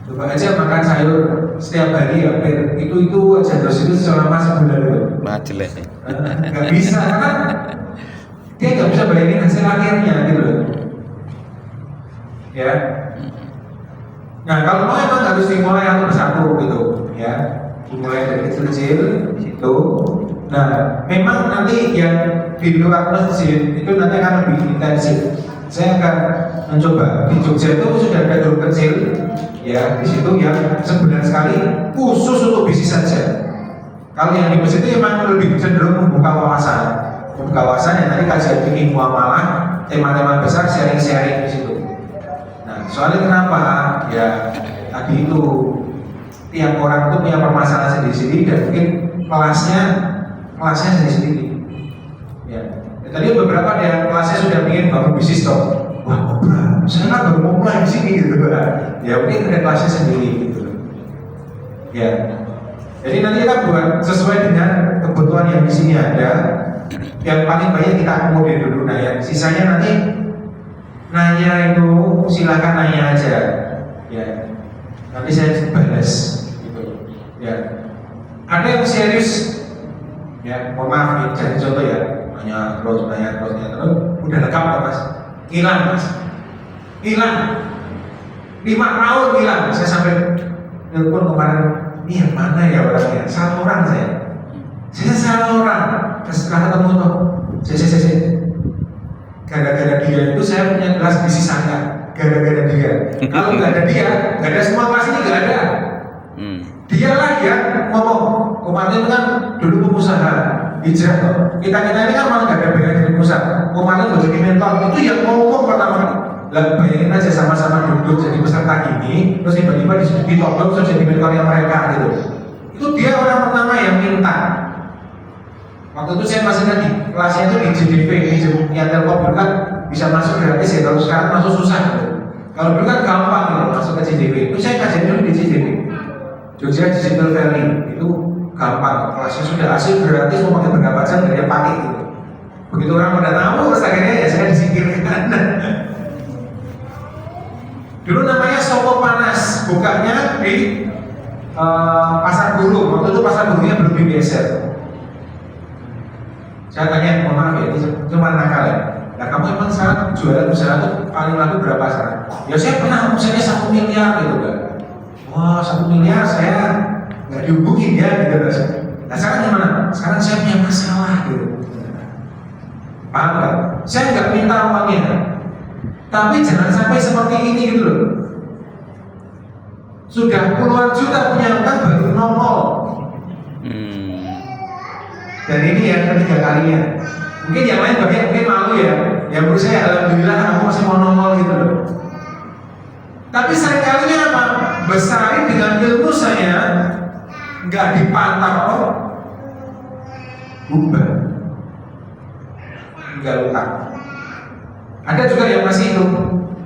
Coba aja makan sayur setiap hari hampir itu aja terus itu selama sebulan itu. Jelek. Nggak bisa karena dia nggak bisa bayangin hasil akhirnya gitu loh. Ya. Nah kalau mau emang harus dimulai satu persatu gitu, ya. Dimulai dari kecil-kecil itu. Nah memang nanti yang di luar masjid itu nanti akan lebih intensif. Saya akan mencoba di Jogja itu sudah ada grup kecil. Ya, di situ yang sebulan sekali khusus untuk bisnis saja. Kalau yang di masjid itu memang lebih cenderung membuka wawasan yang nanti kajian fikih muamalah, tema-tema besar sharing-sharing di situ. Nah, soalnya kenapa? Ya, tadi itu tiap orang itu punya permasalahan sendiri-sendiri dan mungkin kelasnya sendiri-sendiri. Ya, tadi beberapa dari kelasnya sudah ingin bangun bisnis toh. Wah, berat. Saya kan baru mau mulai di sini gitu kan. Ya mungkin ada kelasnya sendiri gitu. Ya. Jadi nanti kita buat sesuai dengan kebutuhan yang di sini ada. Yang paling banyak kita akomodir dulu. Nah, yang sisanya nanti nanya itu silakan nanya aja. Ya. Nanti saya balas gitu. Ya. Ada yang serius. Ya, mohon maaf nih, jadi contoh ya. Nanya terus, udah lengkap kok mas. Hilang mas, hilang 5 tahun hilang. Saya sampai telepon kemarin, ini yang mana ya orangnya? Salah orang saya salah orang. Setelah ketemu tuh, saya gara-gara dia itu saya punya kelas bisnis saya, gara-gara dia. Kalau nggak ada dia, nggak ada semua kelas ini nggak ada. Dialah yang ngomong. Kemarin kan dulu pengusaha hijrah loh. Kita ini kan malah gak ada bagian dari pusat. Kemarin gue jadi mentor itu yang ngomong pertama kali. Lalu bayangin aja sama-sama duduk jadi peserta ini, terus tiba-tiba ditodong terus jadi mentornya mereka gitu. Itu dia orang pertama yang minta. Waktu itu saya masih di kelasnya itu di JDV, di Telkom dulu kan bisa masuk gratis ya. Kalau sekarang masuk susah gitu. Kalau dulu kan gampang gitu masuk ke JDV. Itu saya kajian dulu di JDV, Jogja Digital Valley itu. Gampang, kelasnya sudah asli gratis, mau pakai berapa jam dari yang pakai gitu. Begitu orang pada tahu, terus akhirnya ya saya disingkirkan. Dulu namanya Sopo Panas, bukanya di Pasar Burung. Waktu itu Pasar Burungnya belum digeser. Saya tanya, mohon maaf ya, ini cuma nakal ya. Nah kamu emang sekarang jualan usaha itu paling laku berapa sekarang? Ya saya pernah omsetnya 1 miliar gitu kan. Wah 1 miliar saya nggak dihubungin ya gitu. Nah sekarang gimana? Sekarang saya punya masalah gitu. Paham nggak? Saya nggak minta uangnya, tapi jangan sampai seperti ini gitu loh. Sudah puluhan juta punya utang baru 0. Dan ini yang ketiga kalinya. Mungkin yang lain bagian mungkin malu ya. Yang menurut saya alhamdulillah aku masih mau 0 gitu loh. Tapi seringkalinya apa? Besarin dengan ilmu saya nggak dipantau bubar, nggak utang. Ada juga yang masih itu,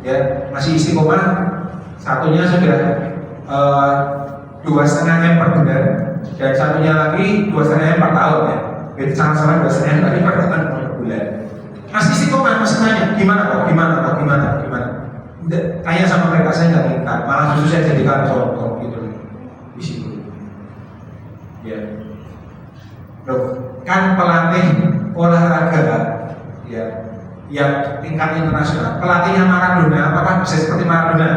ya masih istiqomah. Satunya sudah 2,5 M per bulan, dan satunya lagi 2,5 M per tahun ya. Itu sama-sama 2,5 M tadi per tahun per bulan. Masih istiqomah, masih nanya gimana kok. Tanya sama mereka, saya nggak minta, malah justru saya jadikan contoh gitu di situ. Ya, loh, kan pelatih olahraga ya yang tingkat internasional, pelatihnya Maradona, apakah bisa seperti Maradona?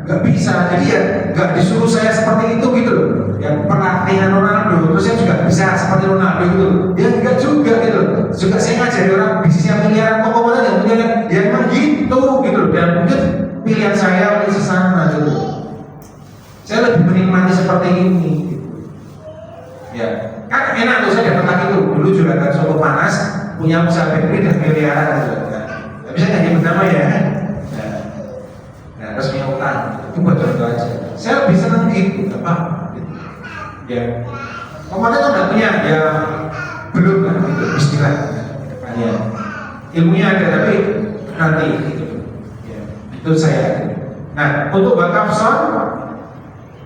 Nggak bisa. Jadi ya nggak disuruh saya seperti itu gitu loh. Yang pelatihnya Ronaldo, terus saya juga bisa seperti Ronaldo gitu. Ya enggak juga gitu. Juga saya ngajari orang bisnisnya miliaran, kok mana yang miliaran? Ya emang gitu loh. Dan mungkin pilihan saya untuk sesama gitu. Saya lebih menikmati seperti ini. Gitu. Ya, kan enak tuh saya dapat lagi tuh. Dulu juga kan Sopo Panas punya usaha bakery dan miliaran gitu. Nah, tapi saya nggak nyebut nama ya. Nah, terus punya utang. Itu buat contoh aja. Saya lebih senang gitu, apa? Gitu. Ya. Komponen itu nggak punya, ya belum kan gitu, Bismillah. Ya. Ilmunya ada tapi nanti gitu. Ya, itu saya. Nah, untuk wakaf son,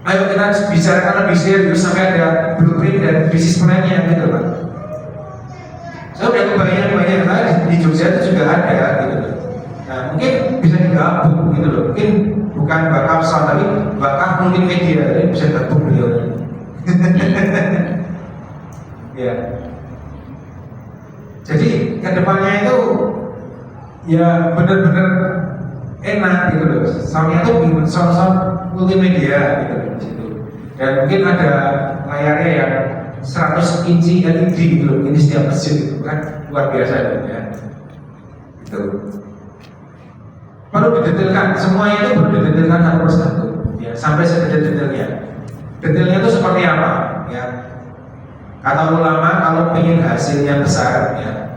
ayo kita bicarakan lebih serius sampai ada blueprint dan bisnis plan-nya gitu Pak. Saya udah kebayang banyak kali di Jogja itu juga ada gitu loh. Nah, mungkin bisa digabung gitu loh. Mungkin bukan wakaf son tapi wakaf multimedia, jadi bisa gabung beliau. Ya. Jadi kedepannya itu ya benar-benar enak gitu loh. Soundnya itu sound multimedia gitu loh di situ. Dan mungkin ada layarnya yang 100 inci LED gitu loh. Ini setiap masjid gitu kan luar biasa gitu ya. Gitu. Perlu didetailkan, semuanya itu perlu didetailkan satu persatu. Ya, sampai sedetail-detailnya. Detailnya itu seperti apa? Ya. Kata ulama kalau ingin hasilnya besar ya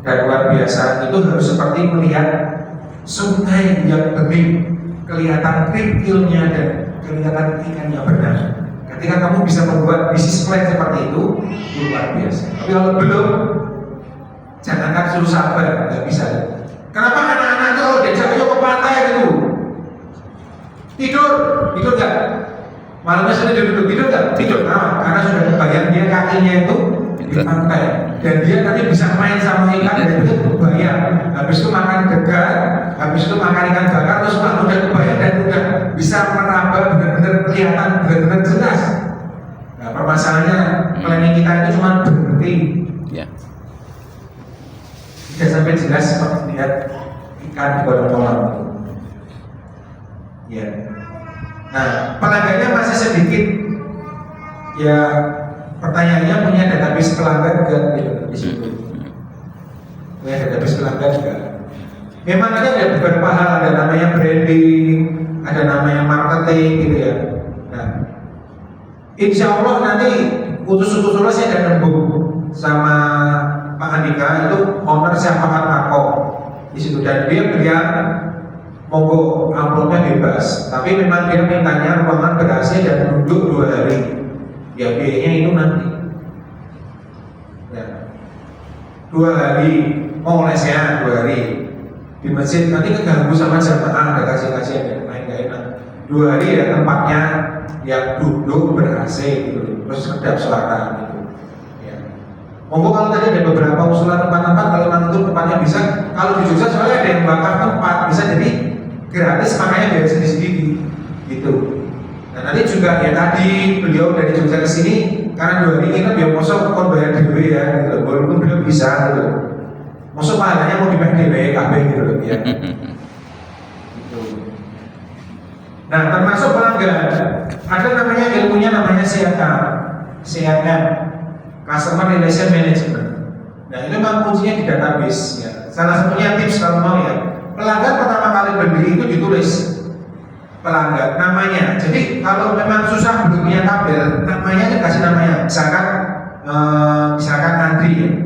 dan luar biasa itu harus seperti melihat sungai yang bening, kelihatan kerikilnya dan kelihatan ikannya benar. Ketika kamu bisa membuat bisnis plan seperti itu luar biasa. Tapi kalau belum, jangankan suruh sabar, nggak bisa. Kenapa anak-anak itu kalau diajak ayo ke pantai gitu tidur nggak? Malamnya sudah duduk tidur nggak? Tidur. Nah, karena sudah kebayang dia kakinya itu di pantai dan dia nanti bisa main sama ikan dan itu kebayang. Habis itu makan degan, habis itu makan ikan bakar terus udah kebayang dan udah bisa meraba benar-benar kelihatan benar-benar jelas. Nah, permasalahannya planning kita itu cuma berhenti. Ya. Tidak sampai jelas seperti lihat ikan di kolam. Ya. Nah, pelanggannya masih sedikit. Ya, pertanyaannya punya database pelanggan juga di situ. Punya database pelanggan juga. Memang ada beberapa hal, ada namanya branding, ada namanya marketing gitu ya. Nah, insya Allah nanti utus-utusnya saya akan nembung sama Pak Andika itu owner Syafaat Mako di situ dan dia bilang monggo amplopnya bebas, tapi memang dia mintanya ruangan ber-AC dan duduk 2 hari. Ya biayanya itu nanti. Ya. 2 hari mau lesnya 2 hari di masjid nanti keganggu sama jamaah ada kasih-kasihan yang lain gak enak. 2 hari ya tempatnya yang duduk ber-AC gitu, terus kedap suara gitu. Ya. Monggo kalau tadi ada beberapa usulan tempat-tempat kalau memang itu tempatnya bisa, kalau di Jogja soalnya ada yang bakar tempat bisa jadi gratis makanya biar sendiri-sendiri gitu. Nah nanti juga ya tadi beliau dari Jogja ke sini karena 2 hari kita biar mosok kon bayar dewe ya gitu. Walaupun beliau bisa gitu. Mosok pahalanya mau dibayar dewe KB gitu loh ya. Gitu. Nah termasuk pelanggan ada namanya ilmunya namanya CRM, Customer Relation Management. Nah ini memang kuncinya di database ya. Salah satunya tips kalau mau ya. Pelanggan pertama kali beli itu ditulis pelanggan namanya. Jadi kalau memang susah belum punya tabel, namanya dikasih namanya. Misalkan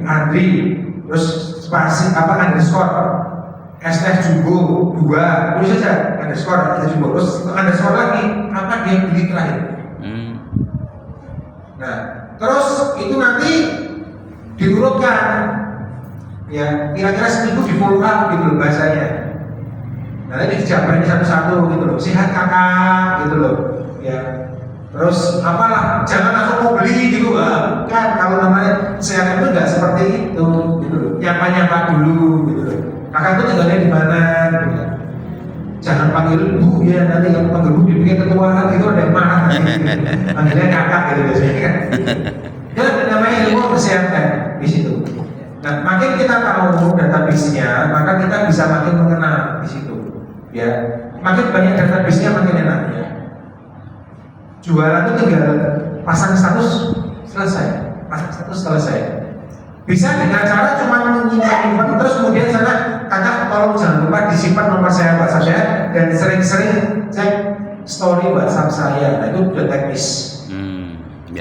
Andri, terus spasi underscore, /jumbo 2, tulis saja underscore jumbo, terus underscore lagi apa dia beli terakhir. Nah, terus itu nanti diurutkan. Ya, kira-kira seminggu di follow up gitu loh bahasanya. Nanti dijabarin satu-satu gitu loh. Sehat kakak gitu loh. Ya. Terus apalah, jangan langsung mau beli gitu lah. Kan kalau namanya sehat itu nggak seperti itu gitu loh. Nyapa dulu gitu loh. Kakak itu tinggalnya di mana gitu ya. Jangan panggil bu ya, nanti kalau panggil bu dipikir ketua gitu ada yang marah gitu. Panggilnya kakak gitu biasanya kan. Ya namanya ilmu kesehatan di situ. Nah, makin kita tahu database-nya, maka kita bisa makin mengenal di situ. Ya, makin banyak database-nya makin enak ya. Jualan itu tinggal pasang status selesai. Bisa dengan cara cuma menyimpan terus kemudian sana kakak tolong jangan lupa disimpan nomor saya WhatsApp saya dan sering-sering cek story WhatsApp saya. Nah itu udah teknis.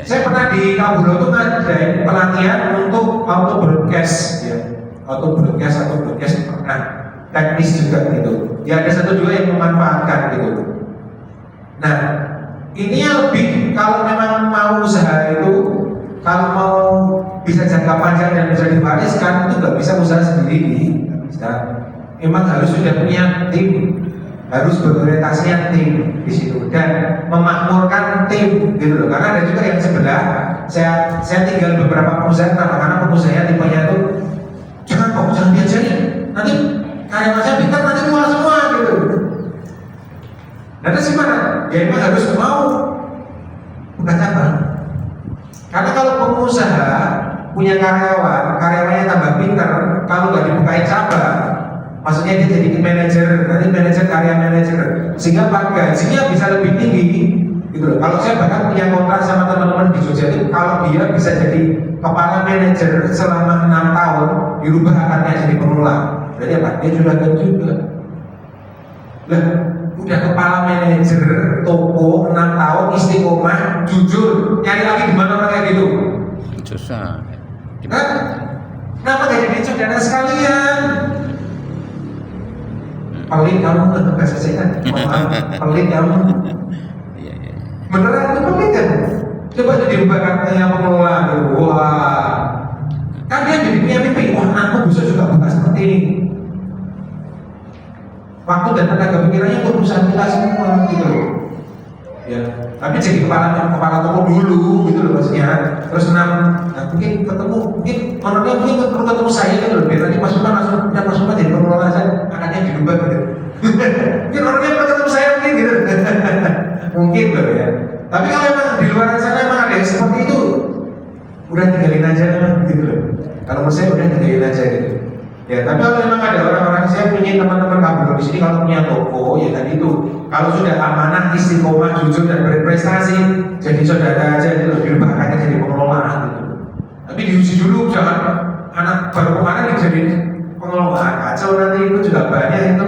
Saya pernah di Kabulo itu ngadain pelatihan untuk auto broadcast pernah teknis juga gitu. Ya ada 1-2 yang memanfaatkan gitu. Nah ini lebih kalau memang mau usaha itu kalau mau bisa jangka panjang dan bisa diwariskan itu nggak bisa usaha sendiri, nggak bisa. Memang harus sudah punya tim, harus berorientasinya tim di situ dan memakmurkan tim gitu loh. Karena ada juga yang sebelah, saya tinggal beberapa perusahaan karena pengusaha tipenya itu jangan diajarin, nanti karyawan saya pintar nanti keluar semua gitu. Nah terus gimana? Ya memang harus mau buka cabang. Karena kalau pengusaha punya karyawannya tambah pintar, kalau nggak dibukain cabang, maksudnya dia jadi manajer, nanti manajer karya manajer, sehingga gajinya bisa lebih tinggi, gitu loh. Kalau saya bahkan punya kontrak sama teman-teman di Jogja itu, kalau dia bisa jadi kepala manajer selama 6 tahun, dirubah akadnya jadi pengelola. Berarti apa? Dia juragan juga. Lah, udah kepala manajer toko 6 tahun istiqomah, jujur, nyari lagi di mana orang kayak gitu? Susah. Kenapa gak jadi saudara sekalian? Pelit kamu nggak selesaikan, pelit kamu. Iya. Beneran itu pelit kan? Coba itu dirubah katanya pengelola, wah, kan dia jadi punya mimpi, wah aku bisa juga buka seperti ini. Waktu dan tenaga pikirannya untuk perusahaan kita semua, gitu loh. Ya, tapi jadi kepala toko dulu, gitu loh maksudnya. Terus mungkin orangnya mungkin perlu ketemu saya gitu loh. Biar nanti Mas Umar langsung jadi pengelola saja, akadnya dirubah gitu. Mungkin orangnya perlu ketemu saya mungkin gitu. Mungkin loh ya. Tapi kalau memang di luar sana memang ada yang seperti itu, udah tinggalin aja gitu loh. Kalau menurut saya udah tinggalin aja gitu. Ya, tapi kalau memang ada orang-orang, saya punya teman-teman kabur di sini kalau punya toko, ya tadi itu kalau sudah amanah, istiqomah, jujur dan berprestasi, jadi saudara aja gitu, dirubah akadnya jadi pengelola gitu. Tapi diuji dulu, jangan anak baru kemarin jadi pengelola kacau nanti itu juga banyak itu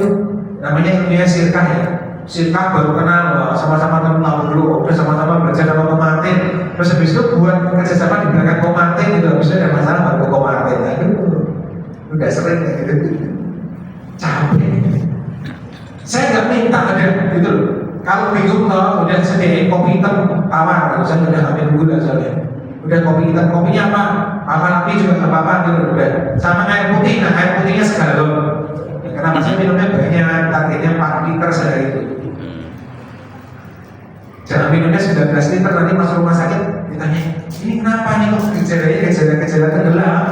namanya ilmiah sirkah ya. Sirkah baru kenal, sama-sama kenal dulu, udah sama-sama belajar sama komartin, terus habis itu buat kerjasama di belakang komartin gitu, habis itu ada masalah baru komartin, udah sering kayak gitu, capek. Saya nggak minta ada gitu loh. Kalau bingung kalau udah sediain kopi hitam tawar, kalau saya udah ambil gula soalnya. Udah kopi hitam, kopinya apa? Api juga nggak apa-apa gitu udah. Sama air putih, nah air putihnya segalon. Ya, kenapa saya minumnya banyak? Targetnya 4 liter sehari itu. Jangan minumnya 19 liter, nanti masuk rumah sakit ditanya, ini kenapa nih kok gejala tenggelam?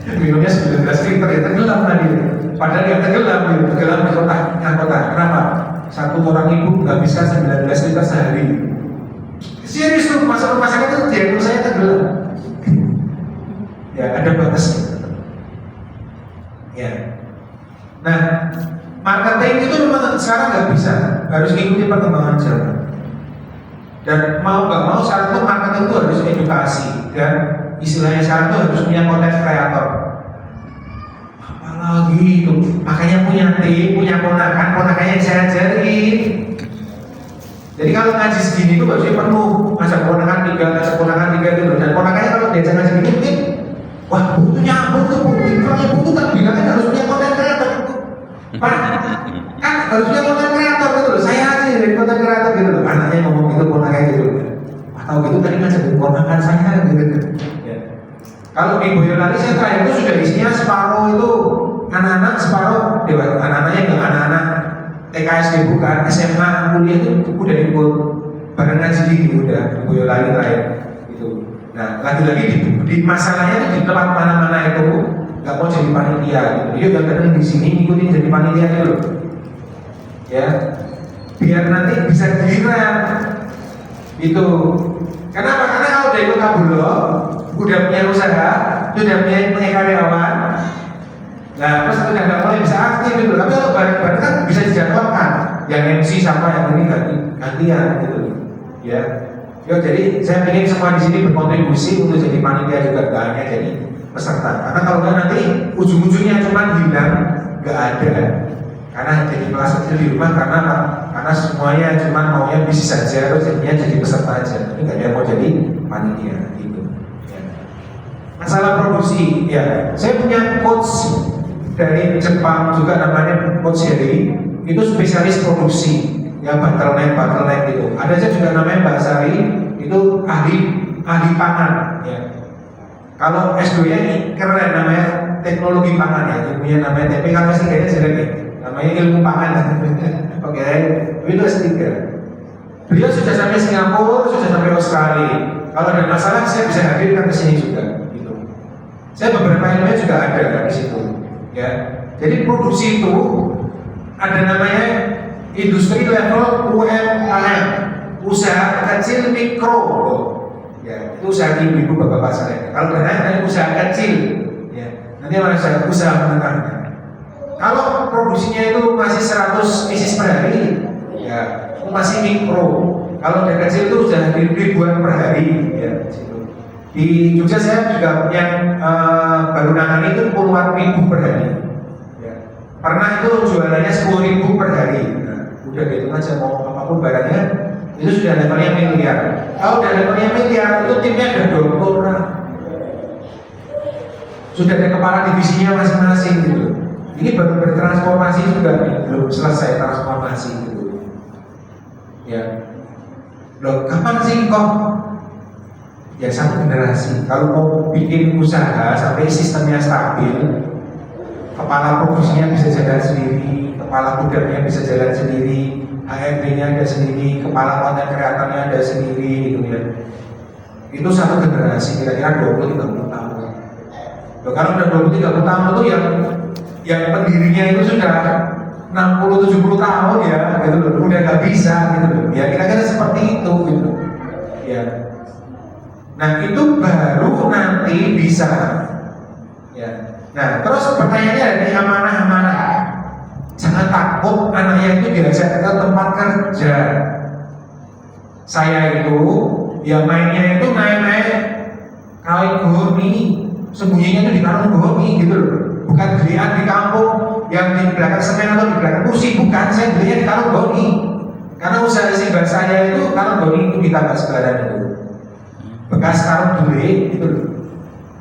Minumnya 19 liter ya tenggelam tadi. Padahal yang tenggelam di kota. Kenapa? Satu orang ibu nggak bisa 19 liter sehari. Serius tuh, masuk rumah sakit itu diagnosa saya tenggelam. Ya ada batas. Ya. Nah, marketing itu memang sekarang nggak bisa, harus mengikuti perkembangan zaman. Dan mau nggak mau sekarang itu marketing itu harus edukasi dan istilahnya sekarang itu harus punya konten kreator. Apalagi itu, makanya punya tim, punya ponakannya yang saya ajarin. Jadi kalau ngaji segini itu harusnya penuh, ngajak ponakan 3 gitu. Dan ponakannya kalau diajak ngaji gini mungkin, wah butuhnya butuh tak bilangnya harus punya konten kreator. Pak, kan harus punya konten kreator gitu loh. Saya aja jadi konten kreator gitu loh. Anaknya ngomong gitu, ponakannya gitu. Atau gitu tadi ngajakin ponakan saya gitu. Ya. Kalau di Boyolali saya terakhir itu sudah isinya separuh itu anak-anak, separuh dewasa. Anak-anaknya enggak anak-anak TKSD bukan, SMA, kuliah itu udah ikut bareng ngaji gitu udah di Boyolali terakhir itu. Nah lagi-lagi di masalahnya itu di tempat mana-mana itu nggak mau jadi panitia gitu. Dia kadang di sini ikutin jadi panitia dulu, ya biar nanti bisa giliran itu. Kenapa? Karena kalau udah ikut kabulok, udah punya usaha, sudah punya karyawan. Nah, terus udah nggak boleh bisa aktif gitu. Tapi kalau bareng-bareng kan bisa dijadwalkan. Yang MC sama yang ini gantian gitu, ya. Yo, jadi saya ingin semua di sini berkontribusi untuk jadi panitia juga, gak hanya jadi peserta. Karena kalau nggak nanti ujung-ujungnya cuma hilang, nggak ada. Karena jadi kelas kecil di rumah karena semuanya cuma maunya bisnis saja, terus jadinya jadi peserta aja. Tapi nggak ada yang mau jadi panitia gitu. Ya. Masalah produksi, ya. Saya punya coach dari Jepang juga namanya Coach Heri, itu spesialis produksi, ya bottleneck gitu. Ada juga namanya Mbak Sari, itu ahli ahli pangan ya. Kalau S2 nya ini keren namanya teknologi pangan ya, ilmunya namanya TP kan pasti kayaknya jelek ya, namanya ilmu pangan. Oke, itu S3. Beliau sudah sampai Singapura, sudah sampai Australia. Kalau ada masalah saya bisa hadirkan ke sini juga. Gitu. Saya beberapa ilmunya juga ada di situ. Ya, jadi produksi itu ada namanya industri level UMKM, usaha kecil mikro. Ya, itu usaha ibu-ibu bapak-bapak saya. Kalau benar usaha kecil, ya, nanti mana saya usaha menengah. Kalau produksinya itu masih 100 pieces per hari, ya, masih mikro. Kalau udah kecil itu sudah ribuan per hari, ya. Di Jogja saya juga punya baru nangani itu puluhan ribu per hari. Ya. Pernah itu jualannya 10.000 per hari. Nah, udah gitu aja mau apapun barangnya itu sudah levelnya miliar. Kalau udah levelnya miliar itu timnya ada 20 orang. Sudah ada kepala divisinya masing-masing gitu. Ini baru bertransformasi juga nih, belum selesai transformasi gitu. Ya, loh kapan sih kok? Ya satu generasi. Kalau mau bikin usaha sampai sistemnya stabil, kepala produksinya bisa jalan sendiri, kepala gudangnya bisa jalan sendiri, HRD-nya ada sendiri, kepala konten kreatornya ada sendiri, gitu ya. Itu satu generasi kira-kira 20-30 tahun. Loh, kalau udah 20-30 tahun itu yang pendirinya itu sudah 60-70 tahun ya, gitu loh, udah gak bisa gitu loh. Ya kira-kira seperti itu gitu. Ya. Nah itu baru nanti bisa. Ya. Nah terus pertanyaannya dari amanah-amanah. Jangan takut anaknya itu diajak ke tempat kerja. Saya itu ya mainnya itu naik-naik kawin goni, sembunyinya itu di karung goni gitu loh. Bukan belian di kampung yang di belakang semen atau di belakang kursi, bukan. Saya belinya di karung goni. Karena usaha simbah saya itu karung goni itu ditambah sebaran itu. Bekas karung duit itu loh.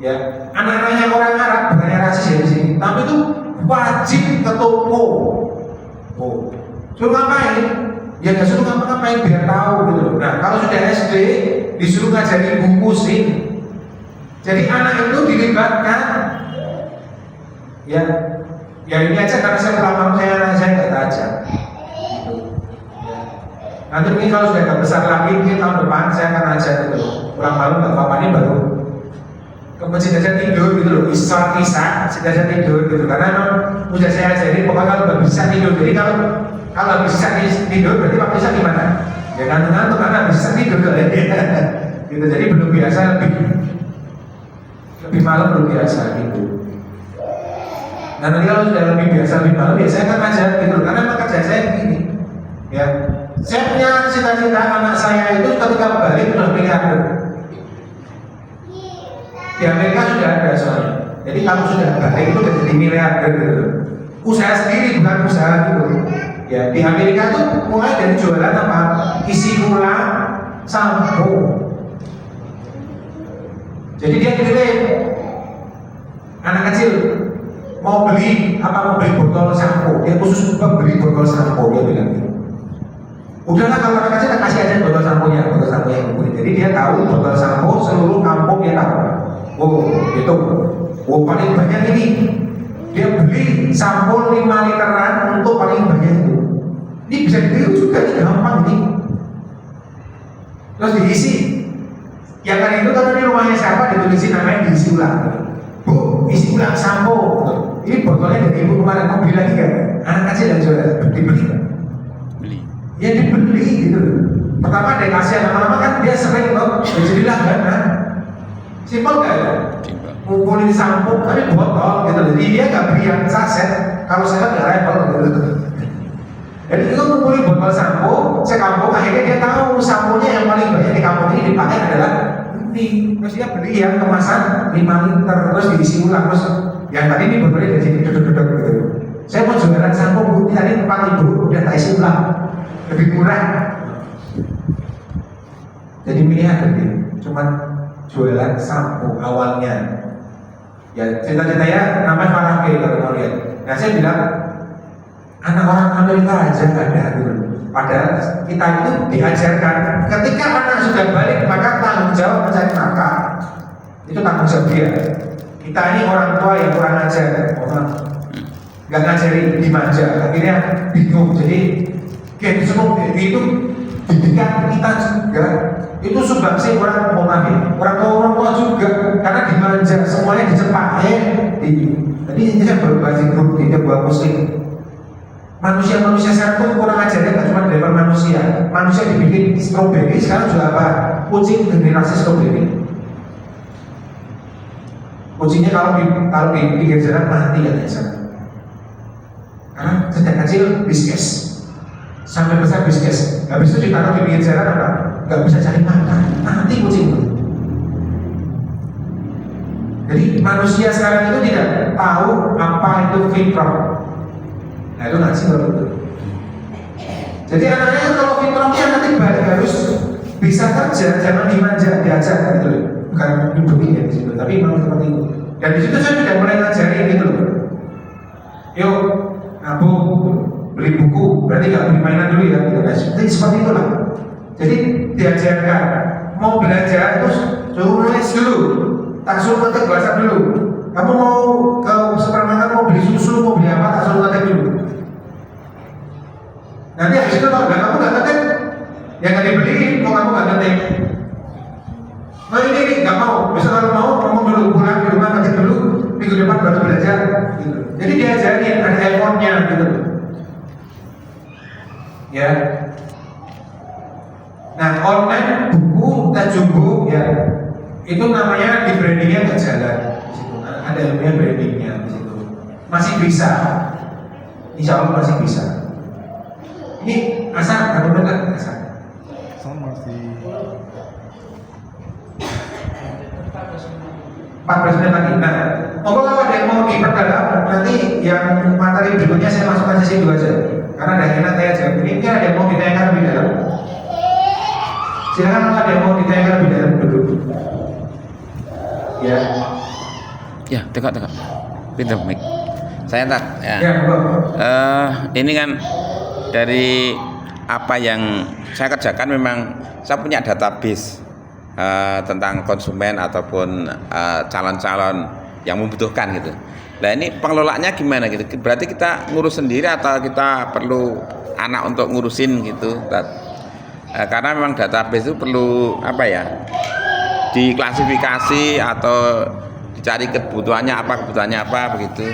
Ya, anak-anaknya orang Arab bukannya rasis ya di sini, tapi itu wajib ke toko. Oh, suruh ngapain? Ya nggak suruh ngapa-ngapain biar tahu gitu loh. Nah kalau sudah SD disuruh ngajarin buku sih. Jadi anak itu dilibatkan. Ya, ya ini aja karena saya pulang malam saya nggak tajam. Gitu. Ya. Nanti mungkin kalau sudah agak besar lagi mungkin tahun depan saya akan ajar gitu. Pulang malam nggak apa-apa ini baru ke masjid aja tidur gitu loh, sholat isya, masjid aja tidur gitu. Karena memang udah saya ajarin pokoknya kalau nggak bisa tidur. Jadi kalau bisa tidur berarti waktu isya gimana? Ya ngantuk-ngantuk karena bisa tidur gitu. Gitu. Jadi belum biasa lebih malam belum biasa gitu. Nah nanti kalau sudah lebih biasa lebih malam ya saya akan ajar gitu. Karena memang kerja saya begini. Ya, saya punya cita-cita anak saya itu ketika balik sudah miliarder. Di Amerika sudah ada soalnya. Jadi kalau sudah balik itu sudah jadi miliarder gitu. Usaha sendiri bukan usaha gitu. Ya di Amerika tuh mulai dari jualan apa? Isi ulang sampo. Jadi dia kirim anak kecil mau beli apa, mau beli botol sampo, dia khusus beli botol sampo, dia bilang gitu. Udahlah kalau anak kecil kasih aja botol samponya yang beli. Jadi dia tahu botol sampo seluruh kampung dia tahu. Oh gitu. Oh paling banyak ini dia beli sampo 5 literan untuk paling banyak itu. Ini bisa ditiru juga, ini gampang nih. Terus diisi. Yang tadi itu kalau di rumahnya siapa ditulisin namanya, diisi ulang. Bu, isi ulang sampo. Ini botolnya dari ibu kemarin mau beli lagi kan? Anak kecil yang jual dibeli kan? Beli. Ya dibeli gitu. Pertama dia kasih, lama-lama kan dia sering loh, jadi langganan. Simpel gak ya? Simpel. Ngumpulin sampo tapi botol gitu. Jadi dia nggak beli yang saset. Kalau saya nggak level gitu. Jadi itu ngumpulin botol sampo, sekampung akhirnya dia tahu samponya yang paling banyak di kampung ini dipakai adalah ini. Terus dia beli yang kemasan 5 liter terus diisi ulang terus. Yang tadi ini botolnya dari sini duduk-duduk gitu. Saya mau jualan sampo putih tadi 4.000 udah tak isi ulang, lebih murah. Jadi miliar gitu. Cuman jualan sampo awalnya. Ya cerita-cerita ya namanya Farah kalau mau lihat. Nah saya bilang anak orang Amerika aja ada gitu. Padahal kita itu diajarkan ketika anak sudah balik maka tanggung jawab mencari nafkah, itu tanggung jawab dia. Kita ini orang tua yang kurang ajar, nggak ngajari, dimanja, akhirnya bingung. Jadi kayak semua itu didikan kita juga itu sumbangsi orang tua juga, karena dimanja, semuanya dicepat. Jadi ini saya berbagi grup di sebuah muslim. Manusia sekarang tuh kurang ajarnya, nggak cuma level manusia. Manusia dibikin stroberi, sekarang juga apa? Kucing generasi stroberi. Kucingnya kalau di pinggir jalan mati katanya sana. Karena sejak kecil biskes, sampai besar biskes. Habis itu ditaruh di pinggir jalan apa? Nggak bisa cari makan, mati kucing itu. Jadi manusia sekarang itu tidak tahu apa itu fitrah. Nah itu ngaji kalau itu. Jadi anaknya kalau fitrahnya nanti balik harus bisa kerja, jangan dimanja, diajak gitu loh. Bukan duduk ya di situ, tapi memang seperti itu. Dan di situ saya sudah mulai ngajarin gitu loh. Yuk, Abu beli buku, berarti nggak beli mainan dulu ya, gitu guys. Jadi seperti itulah. Jadi diajarkan mau belajar terus suruh nulis dulu, tak suruh ngetik bahasa dulu. Kamu mau ke supermarket mau beli susu, mau beli apa, tak suruh ngetik dulu. Nanti habis itu kalau kamu nggak ngetik, yang nggak dibeli, kok kamu nggak ngetik. Nah ini nggak mau. Bisa kalau mau ngomong dulu, pulang di rumah ngetik dulu, minggu depan baru belajar. Gitu. Jadi diajarin ada effortnya gitu. Ya. Nah online buku tajumbu ya itu namanya di brandingnya nggak jalan di situ. Ada ilmunya brandingnya di situ. Masih bisa, insya Allah masih bisa. Ini asal kamu dengar asal. Saya masih 14 menit lagi. Nah, kalau ada yang mau diperdalam, nanti yang materi berikutnya saya masukkan sesi 2 aja. Karena ada enak saya jawab ini, ada yang mau ditanyakan lebih dalam. Silakan kalau ada yang mau ditanyakan lebih dalam dulu. Ya. Ya, tegak. Pinter mic. Saya tak. Ya. Ini kan dari apa yang saya kerjakan memang saya punya database tentang konsumen ataupun calon-calon yang membutuhkan gitu. Nah ini pengelolaannya gimana gitu? Berarti kita ngurus sendiri atau kita perlu anak untuk ngurusin gitu? Karena memang database itu perlu apa ya? Diklasifikasi atau dicari kebutuhannya apa begitu.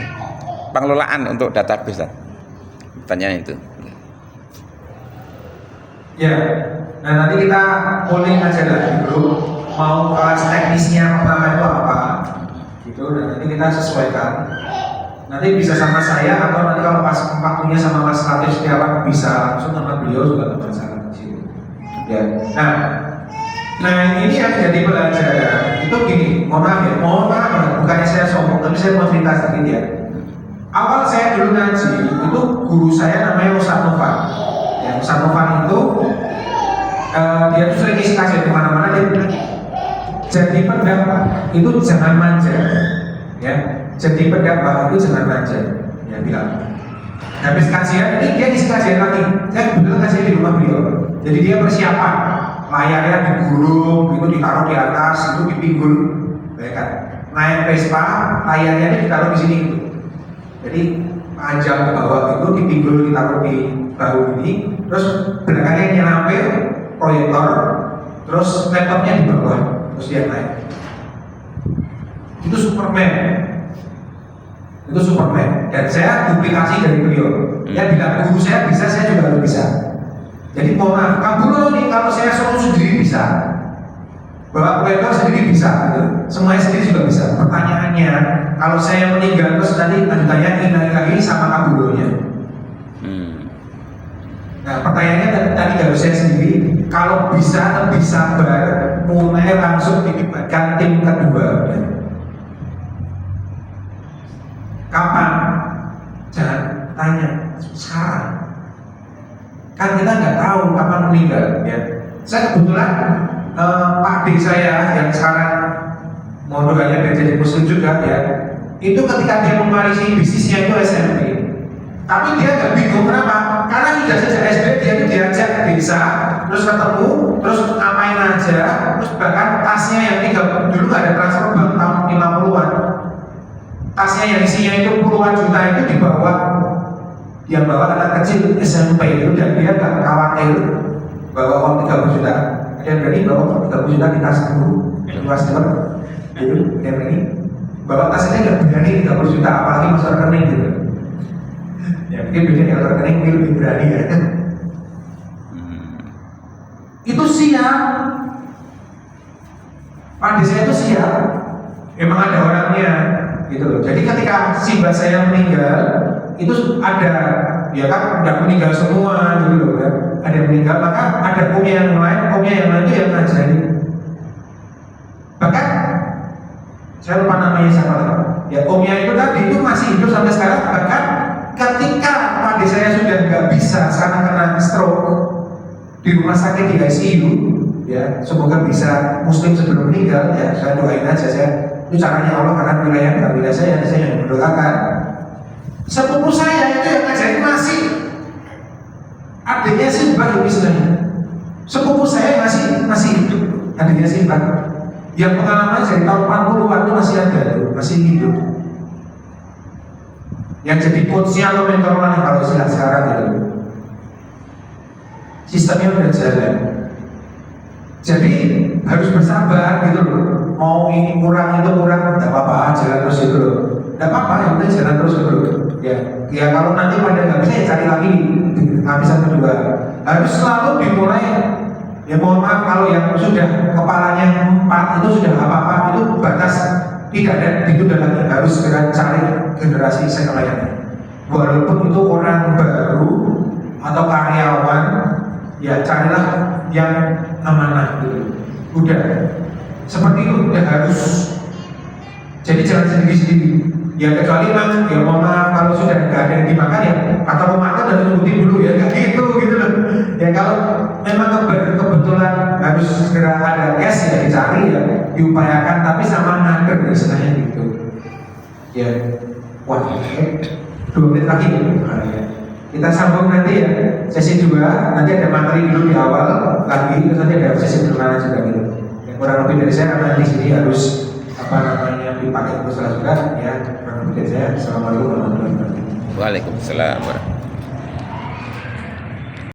Pengelolaan untuk database. Pertanyaan itu. Ya, nah nanti kita polling aja lah di grup mau kelas teknisnya pertama itu apa gitu, dan nanti kita sesuaikan. Nanti bisa sama saya atau nanti kalau pas waktunya sama Mas Latif Setiawan bisa langsung sama beliau juga teman saya di situ. Ya, nah ini yang jadi pelajaran itu gini, mohon maaf, bukannya saya sombong, tapi saya mau cerita sedikit ya. Awal saya dulu ngaji itu guru saya namanya Ustaz Novan. Ya, Ustaz Novan itu dia tuh sering isi kajian kemana-mana, dia bilang jadi pendakwah itu jangan manja, ya. Jadi pendakwah itu jangan manja, dia bilang. Habis kajian ini dia isi kajian lagi. Saya kebetulan kajian di rumah beliau. Jadi dia persiapan, layarnya digulung, itu ditaruh di atas, itu dipinggul, kan? Naik Vespa, layarnya ini ditaruh di sini gitu. Jadi panjang ke bawah itu dipinggul, ditaruh di bahu ini, terus belakangnya nyelampir proyektor, terus laptopnya di bawah, terus dia naik. Itu Superman, dan saya duplikasi dari beliau. Dia bilang guru saya bisa, saya juga harus bisa. Jadi mohon maaf, kamu nih kalau saya suruh sendiri bisa, bawa proyektor sendiri bisa, gitu. Semuanya sendiri juga bisa. Pertanyaannya, kalau saya meninggal terus nanti lanjutannya lagi sama kabulonya. Nah pertanyaannya tadi kalau saya sendiri, kalau bisa lebih sabar, mulai langsung dilibatkan tim kedua. Kapan? Jangan tanya sekarang. Kan kita nggak tahu kapan meninggal. Ya. Saya kebetulan Pak D saya yang sekarang modalnya jadi muslim juga ya. Itu ketika dia mewarisi bisnisnya itu SMP. Tapi dia nggak bingung kenapa? Karena sudah sejak SD dia itu diajak ke desa, terus ketemu terus ngapain aja, terus bahkan tasnya yang 30, dulu nggak ada transfer bank tahun 50-an, tasnya yang isinya itu puluhan juta itu dibawa, yang bawa anak kecil SMP itu, dan dia nggak khawatir bawa uang 30 juta, dia berani bawa uang 30 juta di tas dulu, luas luar, itu dia berani bawa tasnya nggak berani 30 juta, apalagi masuk rekening gitu. Ya mungkin beda yang rekening ini lebih berani ya. Itu siap, padi saya itu siap, memang ada orangnya gitu loh. Jadi ketika si mbak saya meninggal itu ada, ya kan udah meninggal semua gitu loh kan, ada yang meninggal, maka ada omnya yang lain itu yang ngajarin. Bahkan saya lupa namanya siapa tadi, ya omnya itu tadi itu masih hidup sampai sekarang. Bahkan ketika padi saya sudah nggak bisa karena kena stroke di rumah sakit di ICU, ya semoga bisa muslim sebelum meninggal, ya saya doain aja, saya itu caranya Allah karena wilayah saya yang mendoakan. Sepupu saya itu yang ngajarin masih adiknya si Mbak istilahnya, sepupu saya masih hidup, adiknya si Mbak yang pengalaman dari tahun 40-an itu masih ada, masih hidup, yang jadi coachnya atau mentornya kalau istilah sekarang gitu. Sistemnya udah jalan, jadi harus bersabar gitu loh. Mau ini kurang itu kurang, tidak apa-apa, jalan terus itu loh. Tidak apa-apa, yang penting jalan terus itu loh. Ya kalau nanti pada nggak bisa ya cari lagi lapisan kedua. Harus selalu dimulai. Ya mohon maaf kalau yang sudah kepalanya 4 itu sudah apa-apa, itu batas tidak ada itu dan lagi, harus segera cari generasi setelahnya. Walaupun itu orang baru atau karyawan, ya carilah yang amanah gitu. Udah seperti itu, udah harus. Jadi jangan sendiri-sendiri. Ya kecuali memang ya mohon maaf kalau sudah nggak ada yang dimakan ya, atau mau makan dan sebutin dulu ya, nggak gitu loh. Ya kalau memang kebetulan harus segera ada gas ya dicari ya, diupayakan, tapi sama naker istilahnya gitu. Ya, wah, 2 menit lagi ya. Kita sambung nanti ya, sesi 2, nanti ada materi dulu di awal lagi, terus nanti ada sesi perkenalan juga gitu. Yang kurang lebih dari saya karena di sini harus dipakai terus juga ya. Kurang lebih dari saya. Assalamualaikum warahmatullahi wabarakatuh. Waalaikumsalam warahmatullahi wabarakatuh.